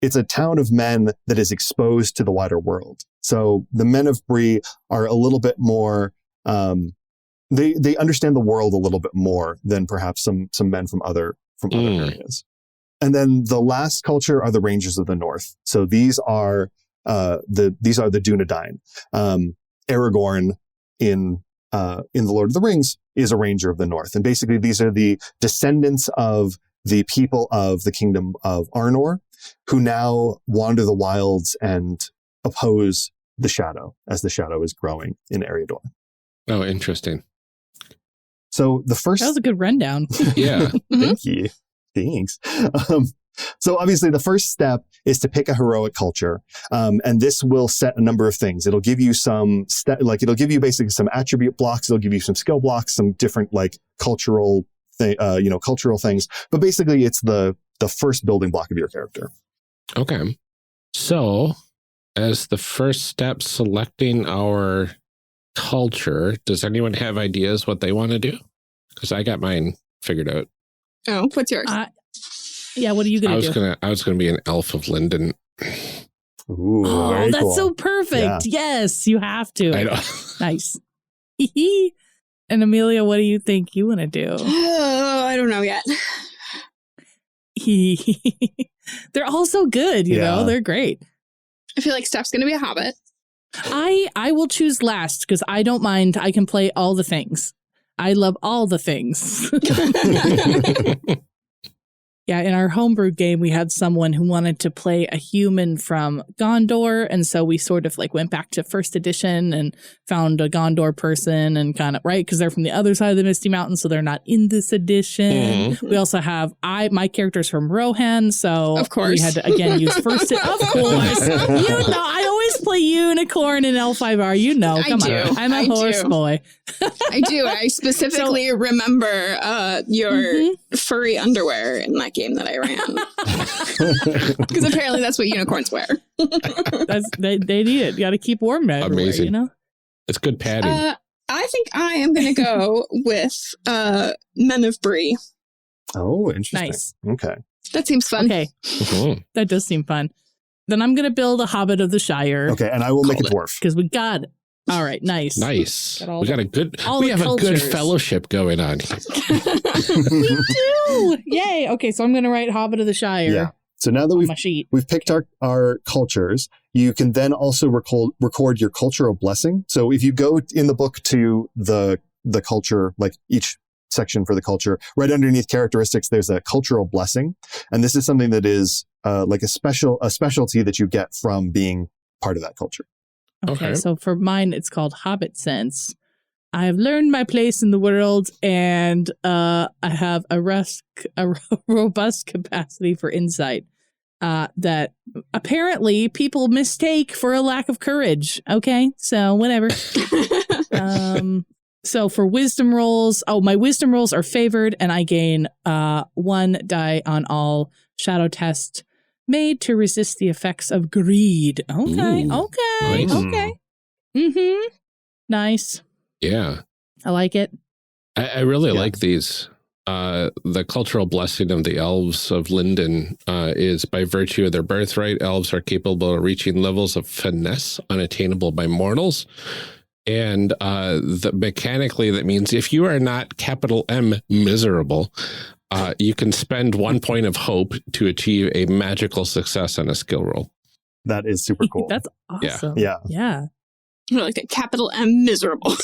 a town of men that is exposed to the wider world. So the Men of Bree are a little bit more, they understand the world a little bit more than perhaps some men from other areas. And then the last culture are the Rangers of the North. So these are the Dunedain. Aragorn in the Lord of the Rings is a Ranger of the North. And basically these are the descendants of the people of the kingdom of Arnor, who now wander the wilds and oppose the Shadow as the Shadow is growing in Eriador. Oh, interesting. So the first... That was a good rundown. Yeah. Thank you. Thanks. So obviously the first step is to pick a heroic culture. And this will set a number of things. It'll give you it'll give you basically some attribute blocks. It'll give you some skill blocks, some different like cultural things. But basically it's the first building block of your character. Okay. So as the first step, selecting our culture, does anyone have ideas what they want to do? Because I got mine figured out. Oh, what's yours? Yeah, what are you going to do? I was gonna be an elf of Linden. Ooh, oh, very that's cool. so perfect. Yeah. Yes, you have to. I know. Nice. And Amelia, what do you think you want to do? Oh, I don't know yet. They're all so good, you know? They're great. I feel like Stef's going to be a hobbit. I will choose last because I don't mind. I can play all the things. I love all the things. Yeah, in our homebrew game, we had someone who wanted to play a human from Gondor. And so we sort of like went back to first edition and found a Gondor person and kind of, right? Because they're from the other side of the Misty Mountains, so they're not in this edition. Mm-hmm. We also have, my character's from Rohan, so of course. we had to, again, use first. Of course. You know, I always play unicorn in L5R. You know, come on. I'm a horse boy. I do. I specifically remember your furry underwear in that game that I ran. Because apparently that's what unicorns wear. They need it. You got to keep warm everywhere, Amazing. you know? It's good padding. I think I am going to go with Men of Bree. Oh, interesting. Nice. Okay. That seems fun. Okay. That does seem fun. Then I'm going to build a Hobbit of the Shire. Okay, and I will make a dwarf. Because we got it. All right, nice. Nice. Got We have a good fellowship going on here. We do. Yay. Okay, so I'm going to write Hobbit of the Shire. Yeah. So now that we've picked our cultures, you can then also record your cultural blessing. So if you go in the book to the culture, like each section for the culture, right underneath characteristics, there's a cultural blessing. And this is something that is like a specialty that you get from being part of that culture. Okay, so for mine, it's called Hobbit Sense. I have learned my place in the world, and I have a robust capacity for insight that apparently people mistake for a lack of courage. Okay, so whatever. So for wisdom rolls, my wisdom rolls are favored, and I gain 1 die on all shadow tests made to resist the effects of greed. Okay. Ooh, okay. nice. Okay. Mm-hmm. Nice. Yeah. I like it. I really like these. The cultural blessing of the elves of Linden is by virtue of their birthright, elves are capable of reaching levels of finesse unattainable by mortals. And mechanically, that means if you are not capital M miserable, you can spend 1 point of hope to achieve a magical success on a skill roll. That is super cool. That's awesome. Yeah. I like that, capital M miserable.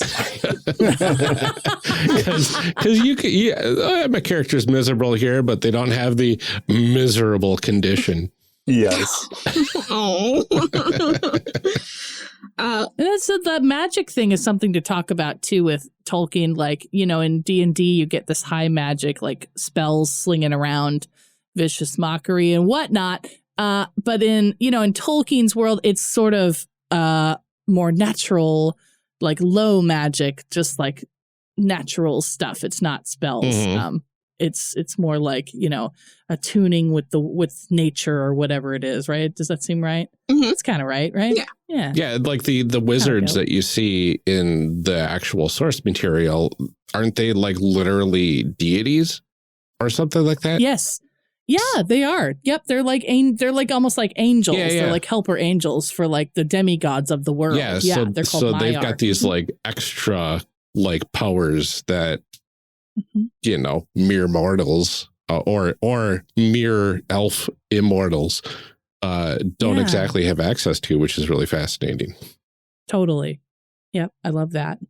Because my character's miserable here, but they don't have the miserable condition. Yes. Oh. And that's the magic thing is something to talk about too with Tolkien. Like, you know, in D&D, you get this high magic, like spells slinging around, vicious mockery and whatnot. But in Tolkien's world, it's sort of more natural, like low magic, just like natural stuff. It's not spells. Mm-hmm. It's more like, attuning with nature or whatever it is, right? Does that seem right? Mm-hmm. It's kind of right? Yeah. Yeah, like the wizards that you see in the actual source material, aren't they like literally deities or something like that? Yes. Yeah, they are. Yep, they're like almost like angels. Yeah. They're like helper angels for like the demigods of the world. Yeah, they're called so they've Maiar. got these like extra like powers that mere mortals or mere elf immortals don't exactly have access to, which is really fascinating. Totally. Yep, I love that.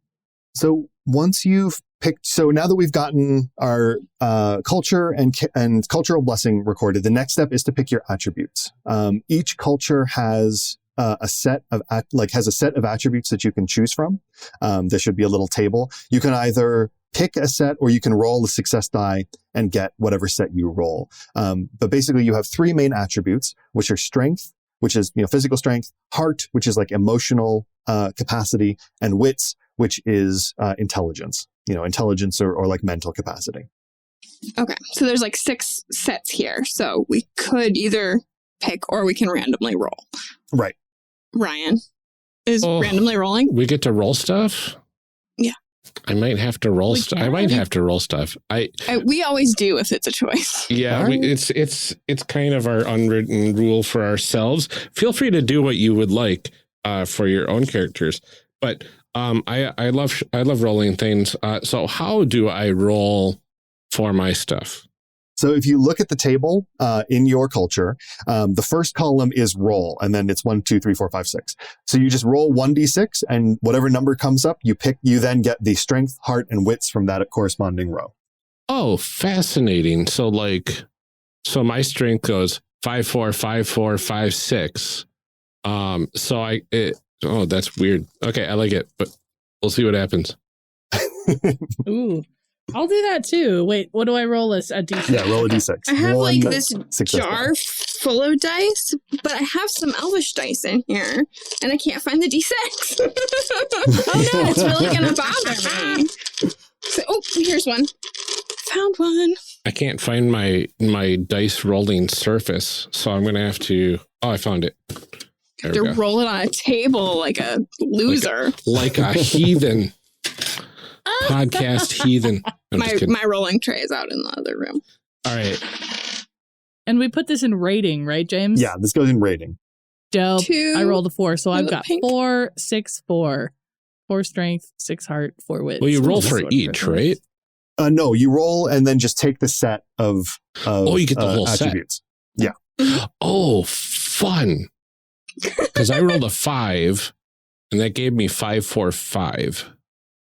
So once you've picked, so now that we've gotten our culture and cultural blessing recorded, the next step is to pick your attributes. Each culture has a set of attributes that you can choose from. There should be a little table. You can either pick a set or you can roll the success die and get whatever set you roll. But basically you have three main attributes, which are strength, which is, physical strength, heart, which is like emotional capacity, and wits, which is intelligence, intelligence or like mental capacity. Okay. So there's like 6 sets here. So we could either pick or we can randomly roll. Right. Ryan is randomly rolling. We get to roll stuff? Yeah. I might have to roll stuff. I might have to roll stuff. We always do if it's a choice. Yeah, right. It's kind of our unwritten rule for ourselves. Feel free to do what you would like for your own characters. But I love rolling things. So how do I roll for my stuff? So if you look at the table in your culture, the first column is roll, and then it's 1, 2, 3, 4, 5, 6. So you just roll 1d6, and whatever number comes up, you then get the strength, heart, and wits from that corresponding row. Oh, fascinating. So my strength goes 5, 4, 5, 4, 5, 6. That's weird. Okay, I like it, but we'll see what happens. Ooh. I'll do that too. Wait, what do I roll this? A D6? Yeah, roll a D6. I have like this success jar full of dice, but I have some elvish dice in here, and I can't find the D6. Oh no, it's really going to bother me. So, here's one. Found one. I can't find my dice rolling surface, so I'm going to have to... Oh, I found it. To roll it on a table like a loser. Like a heathen. Podcast heathen. My rolling tray is out in the other room. All right. And we put this in rating, right, James? Yeah, this goes in rating. Dope. 2 I rolled a 4, so I've got pink. 4, 6, 4. 4 strength, 6 heart, 4 wits. Well, you roll for each, right? No, you roll and then just take the set of you get the whole attributes. Set. Yeah. Oh, fun. Because I rolled a 5, and that gave me 5, 4, 5.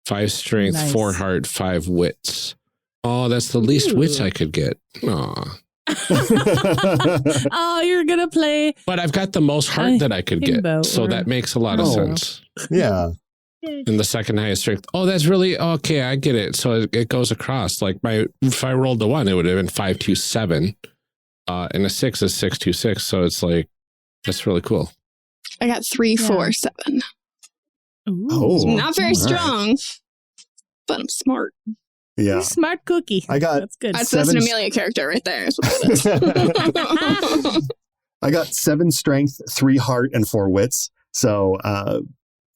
5 strength, Nice. 4 heart, 5 wits. Oh, that's the least wits I could get. Aw. Oh, you're going to play. But I've got the most heart that I could get. So that makes a lot of sense. Yeah. And the second highest strength. Oh, that's really okay. I get it. So it goes across. Like if I rolled the 1, it would have been 5, 2, 7. And a 6 is 6, 2, 6. So it's like, that's really cool. I got 3, 4, 7. Ooh. Not very strong, but I'm smart. Yeah. Smart cookie. That's good. That's an Amelia character right there. Is what that is. I got 7 strength, 3 heart, and 4 wits. So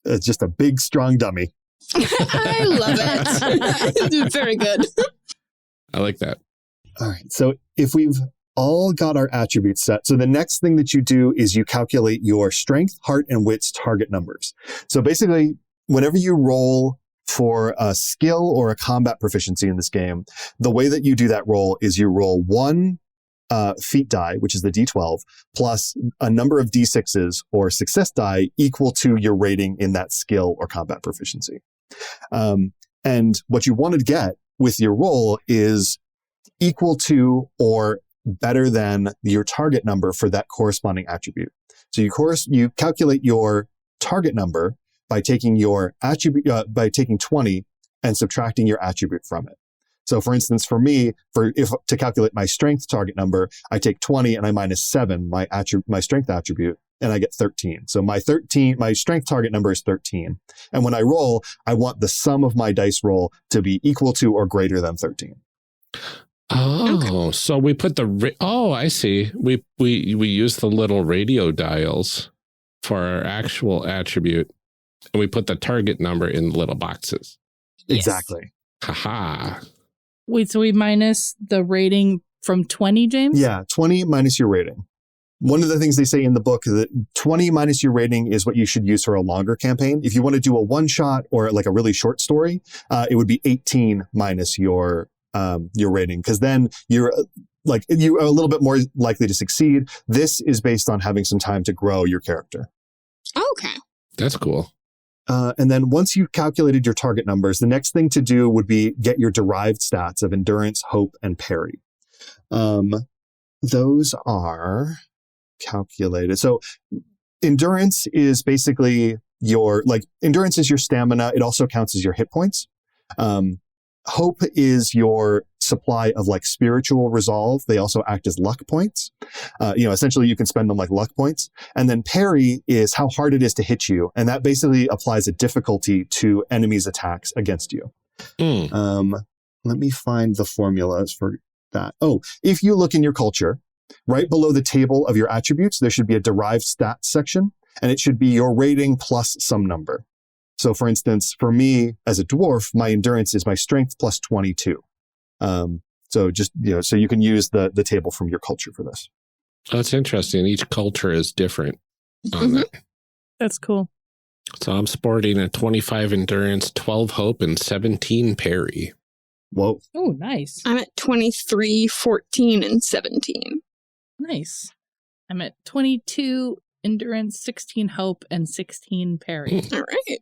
it's just a big, strong dummy. I love it. Very good. I like that. All right. So if we've all got our attributes set, so the next thing that you do is you calculate your strength, heart, and wits target numbers. So basically, whenever you roll for a skill or a combat proficiency in this game, the way that you do that roll is you roll 1 feat die, which is the D12, plus a number of D6s or success die equal to your rating in that skill or combat proficiency. And what you want to get with your roll is equal to or better than your target number for that corresponding attribute. So you calculate your target number by taking your attribute, by taking 20 and subtracting your attribute from it. So for instance, for me, to calculate my strength target number, I take 20 and I minus 7, my strength attribute, and I get 13. So my strength target number is 13. And when I roll, I want the sum of my dice roll to be equal to or greater than 13. Oh, so we put I see. We use the little radio dials for our actual attribute, and we put the target number in the little boxes. Exactly. Haha. Wait, so we minus the rating from 20, James? Yeah, 20 minus your rating. One of the things they say in the book is that 20 minus your rating is what you should use for a longer campaign. If you want to do a one-shot or like a really short story, it would be 18 minus your rating, because then you're a little bit more likely to succeed. This is based on having some time to grow your character. Okay. That's cool. And then once you've calculated your target numbers, the next thing to do would be get your derived stats of endurance, hope, and parry. Those are calculated. So endurance is basically endurance is your stamina. It also counts as your hit points. Hope is your supply of like spiritual resolve. They also act as luck points. Essentially you can spend them like luck points. And then parry is how hard it is to hit you. And that basically applies a difficulty to enemies' attacks against you. Let me find the formulas for that. Oh, if you look in your culture, right below the table of your attributes, there should be a derived stats section, and it should be your rating plus some number. So for instance, for me as a dwarf, my endurance is my strength plus 22. So you can use the table from your culture for this. That's interesting. Each culture is different on that. That's cool. So I'm sporting a 25 endurance, 12 hope, and 17 parry. Whoa. Oh, nice. I'm at 23, 14, and 17. Nice. I'm at 22 endurance, 16 hope, and 16 parry. All right.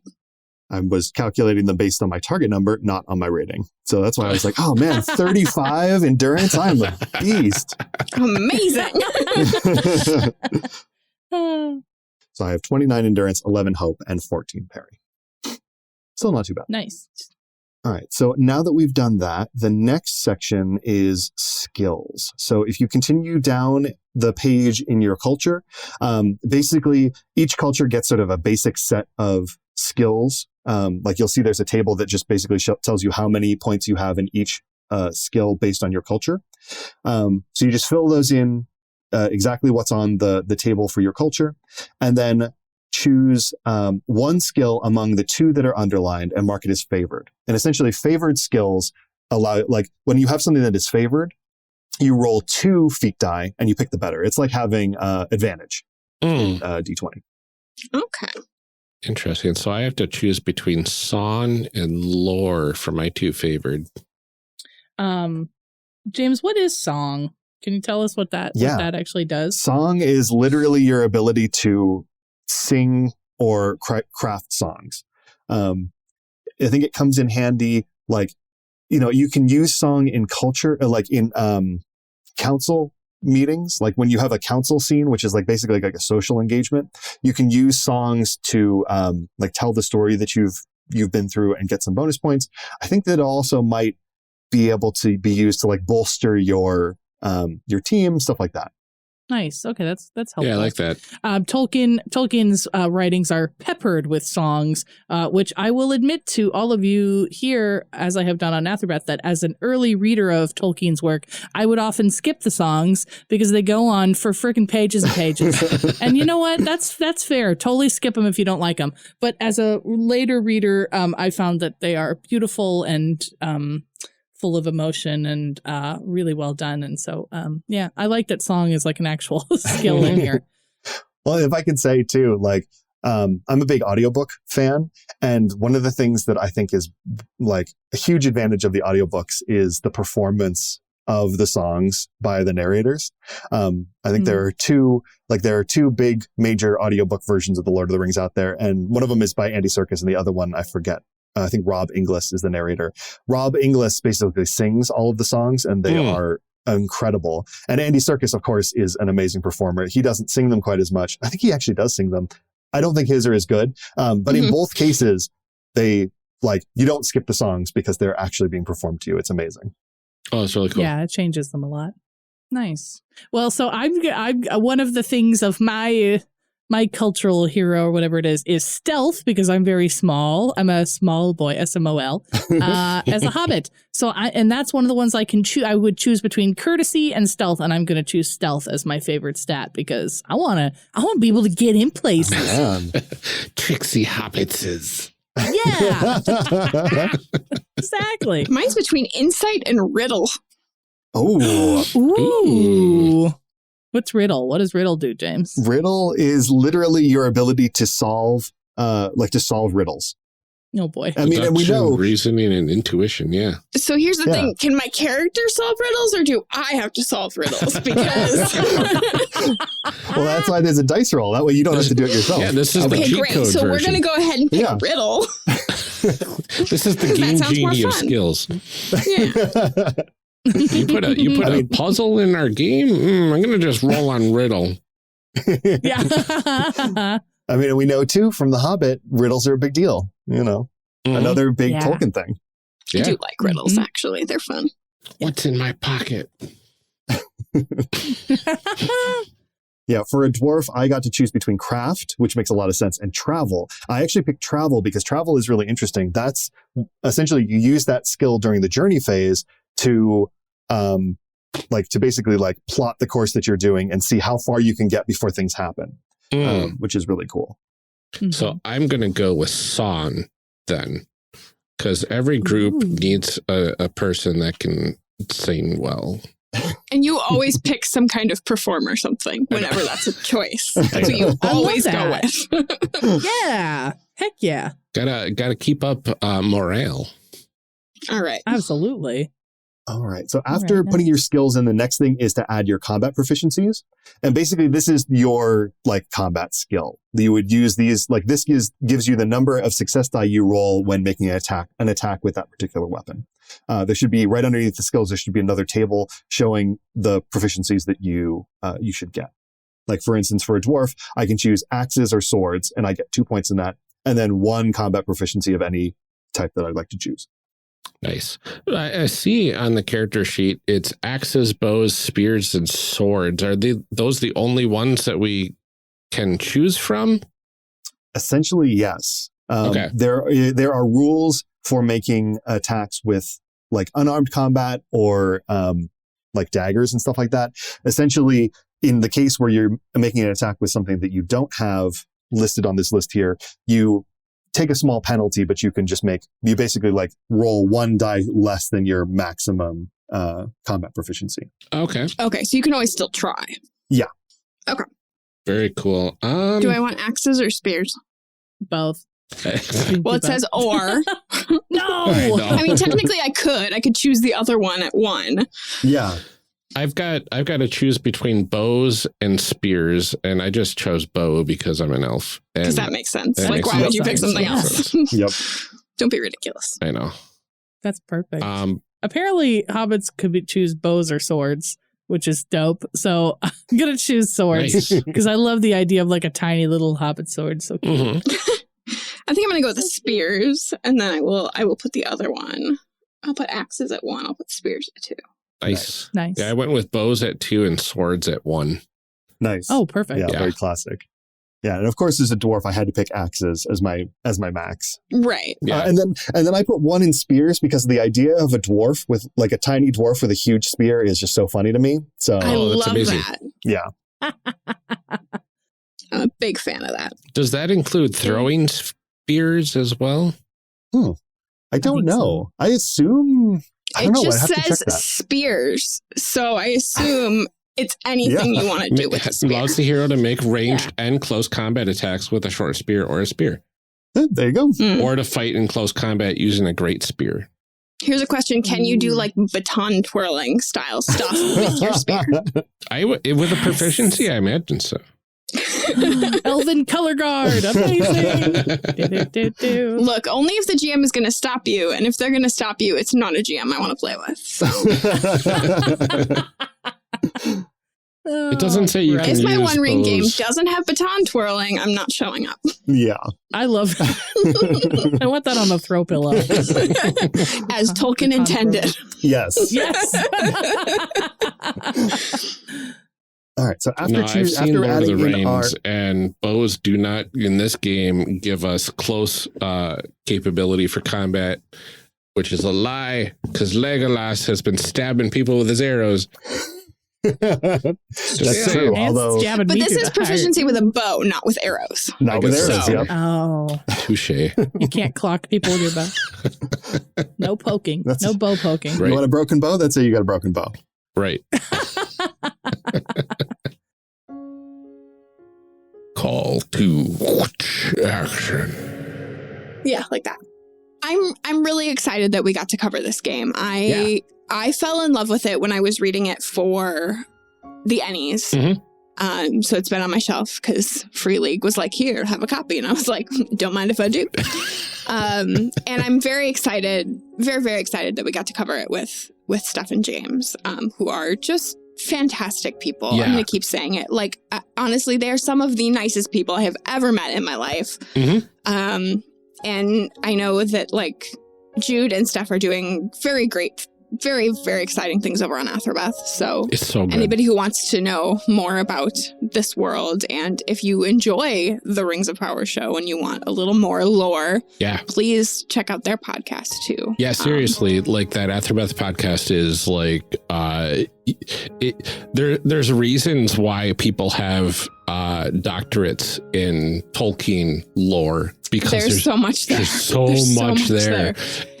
I was calculating them based on my target number, not on my rating. So that's why I was like, oh man, 35 endurance. I'm a beast. Amazing. So I have 29 endurance, 11 hope, and 14 parry. Still not too bad. Nice. All right. So now that we've done that, the next section is skills. So if you continue down the page in your culture, basically each culture gets sort of a basic set of skills. Like you'll see there's a table that just basically tells you how many points you have in each skill based on your culture. So you just fill those in exactly what's on the table for your culture, and then choose one skill among the two that are underlined and mark it as favored. And essentially favored skills allow, like when you have something that is favored, you roll 2 feat die and you pick the better. It's like having advantage in D20. Okay. Interesting. So I have to choose between song and lore for my 2 favored. James, what is song? Can you tell us what that actually does? Song is literally your ability to sing or craft songs. I think it comes in handy, like, you can use song in culture, like in council meetings, like when you have a council scene, which is like basically like a social engagement, you can use songs to like tell the story that you've been through and get some bonus points. I think that also might be able to be used to like bolster your team, stuff like that. Nice. Okay, that's helpful. Yeah, I like that. Tolkien's writings are peppered with songs, which I will admit to all of you here, as I have done on Athrabeth, that as an early reader of Tolkien's work, I would often skip the songs because they go on for freaking pages and pages. And you know what? That's fair. Totally skip them if you don't like them. But as a later reader, I found that they are beautiful and full of emotion and really well done. And so, I like that song is like an actual skill in here. Well, if I can say too, like, I'm a big audiobook fan. And one of the things that I think is like a huge advantage of the audiobooks is the performance of the songs by the narrators. I think there are two big major audiobook versions of The Lord of the Rings out there. And one of them is by Andy Serkis and the other one, I forget. I think Rob Inglis is the narrator. Rob Inglis basically sings all of the songs, and they are incredible. And Andy Serkis, of course, is an amazing performer. He doesn't sing them quite as much. I think he actually does sing them. I don't think his are as good. But in both cases, you don't skip the songs because they're actually being performed to you. It's amazing. Oh, it's really cool. Yeah, it changes them a lot. Nice. Well, so I'm one of the things of my cultural hero or whatever it is stealth, because I'm very small. I'm a small boy, SMOL, as a hobbit. So and that's one of the ones I can choose. I would choose between courtesy and stealth, and I'm going to choose stealth as my favorite stat because I want to be able to get in places. Tricksy hobbitses. Yeah. Exactly. Mine's between insight and riddle. Oh. Ooh. What's riddle? What does riddle do, James? Riddle is literally your ability to solve riddles. Oh boy. I mean, and we know reasoning and intuition. Yeah. So here's the thing. Can my character solve riddles or do I have to solve riddles? Because well, that's why there's a dice roll. That way you don't have to do it yourself. Yeah, this is the cheat great. code So version. we're going to go ahead and pick riddle. This is the game genie of skills. Yeah. You put a puzzle in our game? I'm going to just roll on riddle. Yeah. I mean, we know too from The Hobbit, riddles are a big deal. Another big Tolkien thing. I do like riddles, actually. They're fun. What's in my pocket? Yeah, for a dwarf, I got to choose between craft, which makes a lot of sense, and travel. I actually picked travel because travel is really interesting. That's essentially you use that skill during the journey phase to basically plot the course that you're doing and see how far you can get before things happen, which is really cool. So I'm going to go with Song then, because every group needs a person that can sing well. And you always pick some kind of perform or something whenever that's a choice. That's what you always go with. Yeah. Heck yeah. Gotta keep up morale. All right. Absolutely. All right. So after putting your skills in, the next thing is to add your combat proficiencies. And basically this is your combat skill. You would use these, this gives you the number of success die you roll when making an attack with that particular weapon. There should be right underneath the skills, there should be another table showing the proficiencies that you should get. For instance, for a dwarf, I can choose axes or swords and I get 2 points in that. And then 1 combat proficiency of any type that I'd like to choose. Nice. I see on the character sheet, it's axes, bows, spears, and swords. Are those the only ones that we can choose from? Essentially, yes. Okay. There are rules for making attacks with unarmed combat or daggers and stuff like that. Essentially, in the case where you're making an attack with something that you don't have listed on this list here, you take a small penalty, but you can just you basically roll 1 die less than your maximum combat proficiency. Okay. Okay, so you can always still try. Yeah. Okay. Very cool. Do I want axes or spears? Both. Well, it says or. No! I mean, technically I could choose the other one at 1. Yeah. I've got to choose between bows and spears, and I just chose bow because I'm an elf. Because that makes sense. That makes why would you sense. pick something else? Yep. Don't be ridiculous. I know. That's perfect. Apparently, hobbits could choose bows or swords, which is dope. So I'm going to choose swords because I love the idea of a tiny little hobbit sword. So cute. I think I'm going to go with the spears, and then I will put the other one. I'll put axes at 1. I'll put spears at 2. Nice. Nice. Yeah, I went with bows at 2 and swords at 1. Nice. Oh, perfect. Yeah, very classic. Yeah, and of course, as a dwarf, I had to pick axes as my max. Right. Yeah. And then I put 1 in spears because the idea of a dwarf with a tiny dwarf with a huge spear is just so funny to me. So I love amazing. that. Yeah. I'm a big fan of that. Does that include throwing spears as well? I don't know. So. I assume. I don't know. It just I'd have to check says that. spears, so I assume it's anything you want to do with a spear. Allows the hero to make ranged and close combat attacks with a short spear or a spear. There you go. Or to fight in close combat using a great spear. Here's a question. Can you do baton twirling style stuff with your spear? With a proficiency, I imagine so. Elven color guard. Amazing. Look, only if the GM is going to stop you. And if they're going to stop you, it's not a GM I want to play with. So. It doesn't say you can use If my One Ring game bows. doesn't have baton twirling, I'm not showing up. Yeah. I love it. I want that on a throw pillow. As Tolkien intended. Yes. Yes. All right. So after I've seen after Lord of adding the in our Rings, and bows do not in this game give us close capability for combat, which is a lie because Legolas has been stabbing people with his arrows. That's true. Although, but this is proficiency with a bow, not with arrows. not with arrows. So. Yep. Oh, Touche. you can't clock people with your bow. No poking. No bow poking. Right. You want a broken bow? That's it. You got a broken bow. Right. Call to action. Yeah, like that. I'm really excited that we got to cover this game. I fell in love with it when I was reading it for the Ennies. Mm-hmm. So it's been on my shelf because Free League was like, here, have a copy. And I was like, don't mind if I do. And I'm very excited, very, very excited that we got to cover it with Stef and James, who are just fantastic people. Yeah. I'm going to keep saying it. Like, honestly, they are some of the nicest people I have ever met in my life. Mm-hmm. And I know that, like, Jude and Stef are doing very great, very, very exciting things over on Athrabeth. So it's so good. Anybody who wants to know more about this world, and if you enjoy the Rings of Power show and you want a little more lore, please check out their podcast too. Yeah, seriously, like that Athrabeth podcast is like, there's reasons why people have doctorates in Tolkien lore, because there's so much there. There's so much there.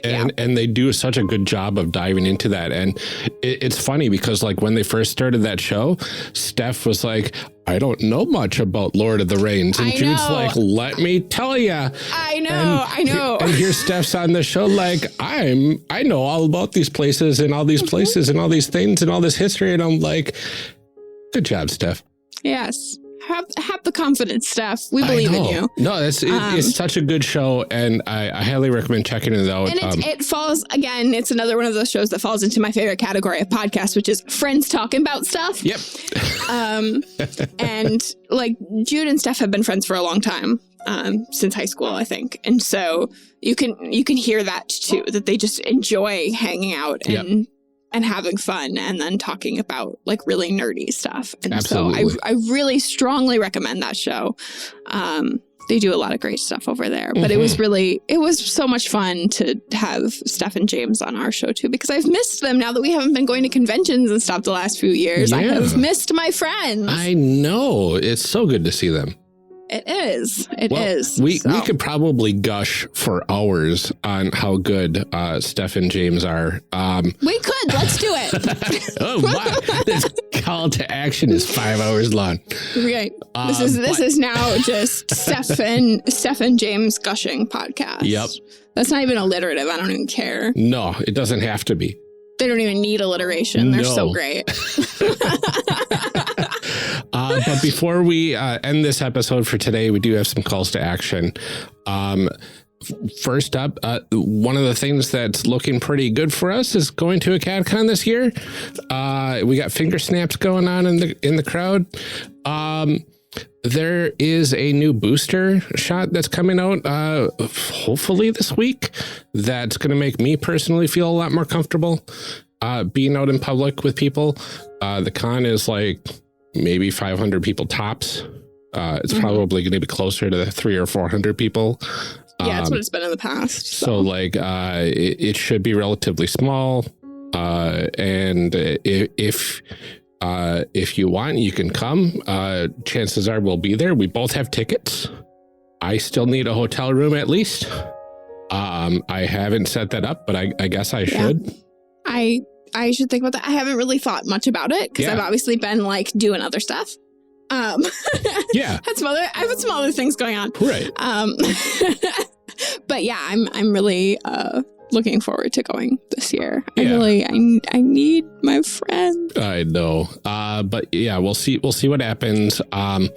And they do such a good job of diving into that. And it's funny because like when they first started that show, Stef was like, I don't know much about Lord of the Rings. And Jude's like, let me tell you. I know. And here Stef's on the show like, I know all about these places and all these places and all these things and all this history. And I'm like, good job, Stef. Yes. Have the confidence, Stef. We believe in you. No, it's such a good show, and I highly recommend checking it out. And it falls, again, it's another one of those shows that falls into my favorite category of podcasts, which is friends talking about stuff. Yep. And like Jude and Stef have been friends for a long time, since high school, I think. And so you can hear that too, that they just enjoy hanging out and having fun and then talking about like really nerdy stuff. And Absolutely. So I really strongly recommend that show. They do a lot of great stuff over there, but it was so much fun to have Stef and James on our show too, because I've missed them now that we haven't been going to conventions and stuff the last few years. Yeah. I have missed my friends. I know. It's so good to see them. It is. It is. We could probably gush for hours on how good Stef and James are. We could. Let's do it. Oh, wow. This call to action is 5 hours long. Right. This is now just Stef and James gushing podcast. Yep. That's not even alliterative. I don't even care. No, it doesn't have to be. They don't even need alliteration. They're so great. But before we end this episode for today, we do have some calls to action. First up, one of the things that's looking pretty good for us is going to AcadeCon this year. We got finger snaps going on in the crowd. There is a new booster shot that's coming out, hopefully this week. That's going to make me personally feel a lot more comfortable being out in public with people. The con is like maybe 500 people tops. It's probably going to be closer to 300 or 400 people. Yeah, that's what it's been in the past. So like, it should be relatively small. And if you want, you can come. Chances are we'll be there. We both have tickets. I still need a hotel room at least. I haven't set that up, but I guess I should. I should think about that. I haven't really thought much about it because I've obviously been like doing other stuff. Yeah. I have some other things going on. Right. But yeah, I'm really looking forward to going this year. I need my friends. I know. But yeah, we'll see what happens. On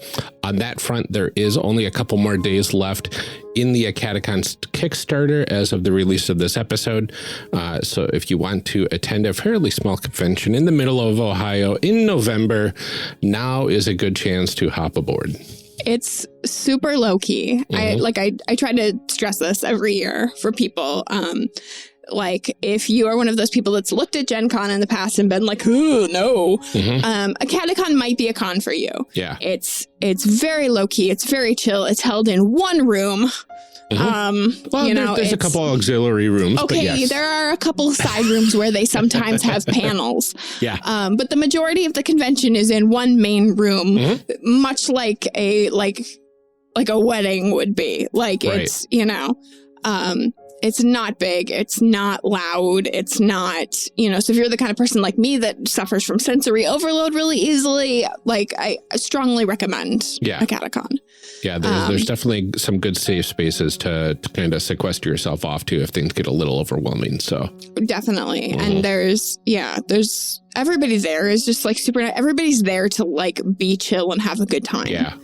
that front, there is only a couple more days left in the AcadeCon Kickstarter as of the release of this episode. So if you want to attend a fairly small convention in the middle of Ohio in November, now is a good chance to hop aboard. It's super low key. I try to stress this every year for people. Like if you are one of those people that's looked at Gen Con in the past and been like, oh no, AcadeCon might be a con for you. Yeah. It's very low key. It's very chill. It's held in one room. There's a couple auxiliary rooms. Okay, but yes. There are a couple side rooms where they sometimes have panels. Yeah. But the majority of the convention is in one main room, much like a wedding would be. Like it's, it's not big. It's not loud. It's not, so if you're the kind of person like me that suffers from sensory overload really easily, like I strongly recommend AcadeCon. Yeah, there's definitely some good safe spaces to kind of sequester yourself off to if things get a little overwhelming. So definitely. And there's everybody there is just like super, everybody's there to like be chill and have a good time. Yeah.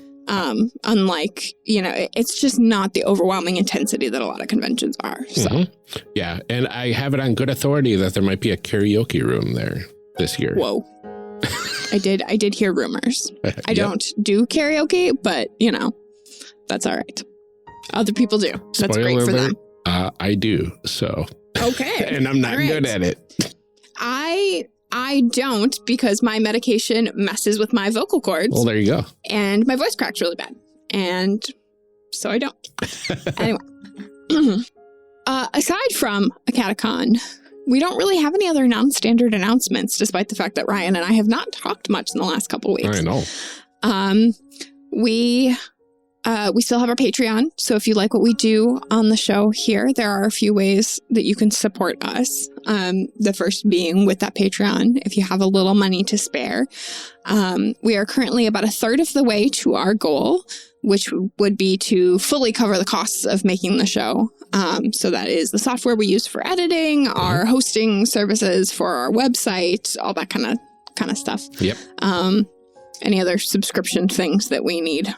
Unlike, it's just not the overwhelming intensity that a lot of conventions are. So yeah. And I have it on good authority that there might be a karaoke room there this year. Whoa. I did hear rumors. I don't do karaoke, but that's all right. Other people do. That's Spoiler great for alert, them. I do. So Okay. And I'm not good at it. I don't, because my medication messes with my vocal cords. Well, there you go. And my voice cracks really bad. And so I don't. Anyway. Aside from AcadeCon, we don't really have any other non-standard announcements, despite the fact that Ryan and I have not talked much in the last couple weeks. I know. We still have our Patreon. So if you like what we do on the show here, there are a few ways that you can support us. The first being with that Patreon, if you have a little money to spare. We are currently about a third of the way to our goal, which would be to fully cover the costs of making the show. So that is the software we use for editing, our hosting services for our website, all that kind of stuff. Yep. Any other subscription things that we need.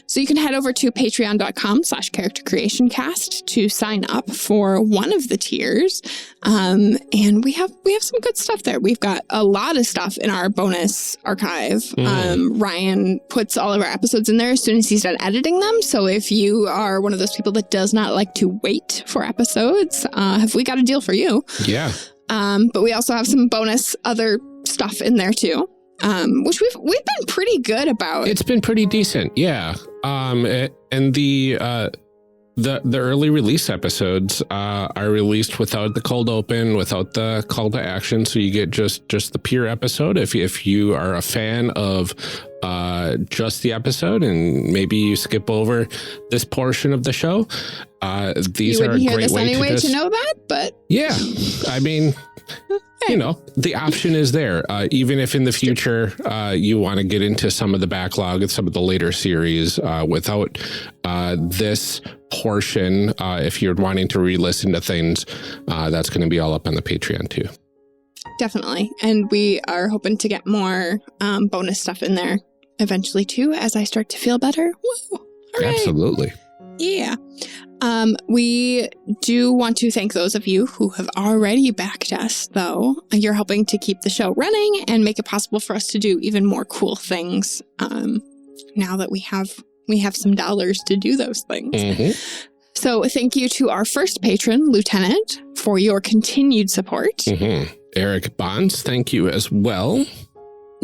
So you can head over to patreon.com/charactercreationcast to sign up for one of the tiers. And we have some good stuff there. We've got a lot of stuff in our bonus archive. Ryan puts all of our episodes in there as soon as he's done editing them. So if you are one of those people that does not like to wait for episodes, have we got a deal for you? Yeah. But we also have some bonus other stuff in there too, which we've been pretty good about. It's been pretty decent, yeah. And the early release episodes are released without the cold open, without the call to action, so you get just the pure episode. If you are a fan of just the episode and maybe you skip over this portion of the show, these are a great way to know that. But yeah, I mean. You know, the option is there. Even if in the future you want to get into some of the backlog of some of the later series without this portion, if you're wanting to re-listen to things, that's going to be all up on the Patreon too. Definitely. And we are hoping to get more bonus stuff in there eventually too, as I start to feel better. Woo! Hooray! Absolutely. Yeah. We do want to thank those of you who have already backed us, though. You're helping to keep the show running and make it possible for us to do even more cool things now that we have some dollars to do those things. So thank you to our first patron, Lieutenant, for your continued support. Eric Bonds, thank you as well.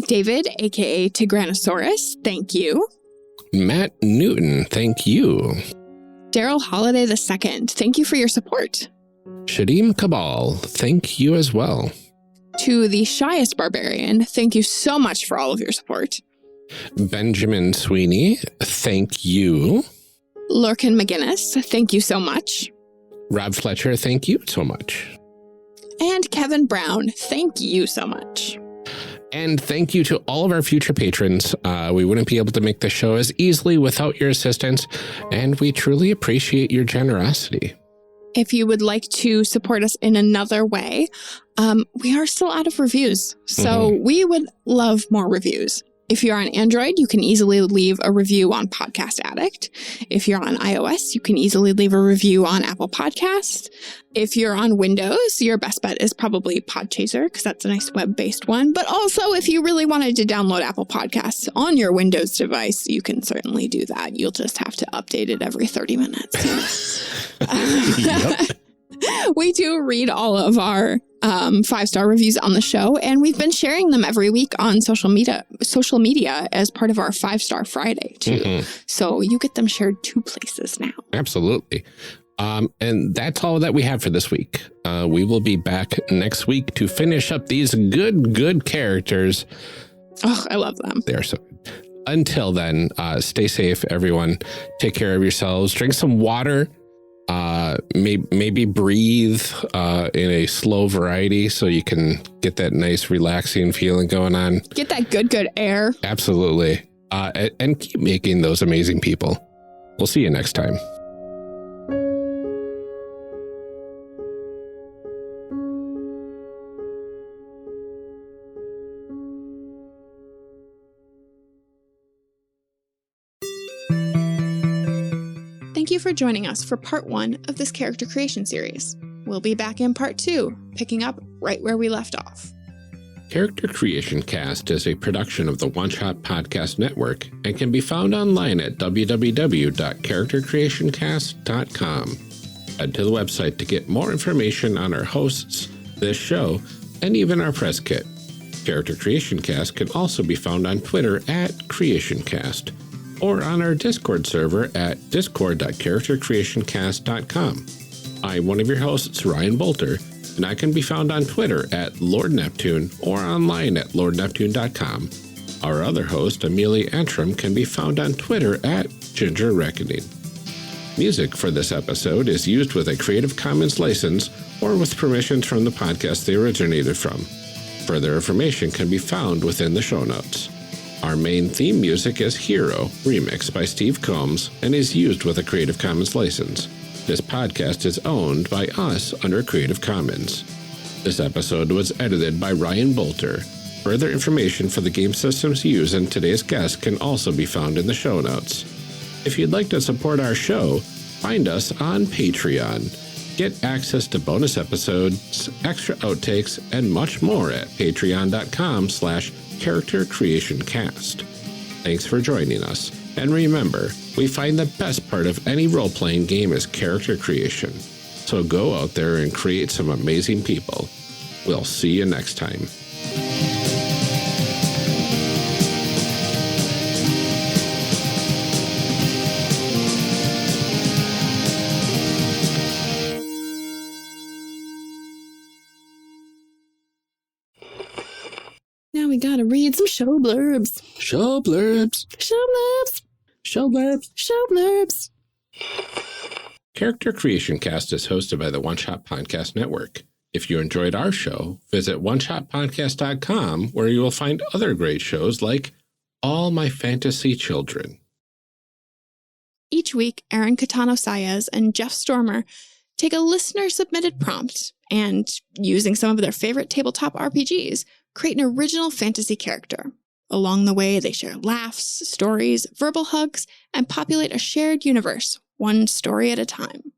David, aka Tigranosaurus, thank you. Matt Newton, thank you. Daryl Holiday II, thank you for your support. Shadim Cabal, thank you as well. To the Shyest Barbarian, thank you so much for all of your support. Benjamin Sweeney, thank you. Lorcan McGinnis, thank you so much. Rob Fletcher, thank you so much. And Kevin Brown, thank you so much. And thank you to all of our future patrons. We wouldn't be able to make the show as easily without your assistance, and we truly appreciate your generosity. If you would like to support us in another way, we are still out of reviews, so we would love more reviews. If you're on Android, you can easily leave a review on Podcast Addict. If you're on iOS, you can easily leave a review on Apple Podcasts. If you're on Windows, your best bet is probably Podchaser, because that's a nice web-based one. But also, if you really wanted to download Apple Podcasts on your Windows device, you can certainly do that. You'll just have to update it every 30 minutes. We do read all of our 5-star reviews on the show, and we've been sharing them every week on social media as part of our 5-Star Friday too. So you get them shared 2 places now. Absolutely. And that's all that we have for this week. We will be back next week to finish up these good characters. Oh, I love them. They're so good. Until then, stay safe, everyone. Take care of yourselves. Drink some water. Maybe breathe in a slow variety so you can get that nice relaxing feeling going on. Get that good air. Absolutely. And keep making those amazing people. We'll see you next time. Thank you for joining us for part 1 of this character creation series. We'll be back in part 2, picking up right where we left off. Character Creation Cast is a production of the One Shot Podcast Network and can be found online at www.charactercreationcast.com. Head to the website to get more information on our hosts, this show, and even our press kit. Character Creation Cast can also be found on Twitter at CreationCast or on our Discord server at discord.charactercreationcast.com. I'm one of your hosts, Ryan Bolter, and I can be found on Twitter at Lord Neptune or online at lordneptune.com. Our other host, Amelia Antrim, can be found on Twitter at Ginger Reckoning. Music for this episode is used with a Creative Commons license or with permissions from the podcast they originated from. Further information can be found within the show notes. Our main theme music is Hero, remixed by Steve Combs, and is used with a Creative Commons license. This podcast is owned by us under Creative Commons. This episode was edited by Ryan Bolter. Further information for the game systems used in today's guest can also be found in the show notes. If you'd like to support our show, find us on Patreon. Get access to bonus episodes, extra outtakes, and much more at patreon.com/charactercreationcast. Thanks for joining us. And remember, we find the best part of any role-playing game is character creation. So go out there and create some amazing people. We'll see you next time. Now we gotta read some show blurbs. Show blurbs. Show blurbs. Show blurbs. Show blurbs. Character Creation Cast is hosted by the One Shot Podcast Network. If you enjoyed our show, visit oneshotpodcast.com, where you will find other great shows like All My Fantasy Children. Each week, Aaron Catano-Saez and Jeff Stormer take a listener-submitted prompt and, using some of their favorite tabletop RPGs, create an original fantasy character. Along the way, they share laughs, stories, verbal hugs, and populate a shared universe, one story at a time.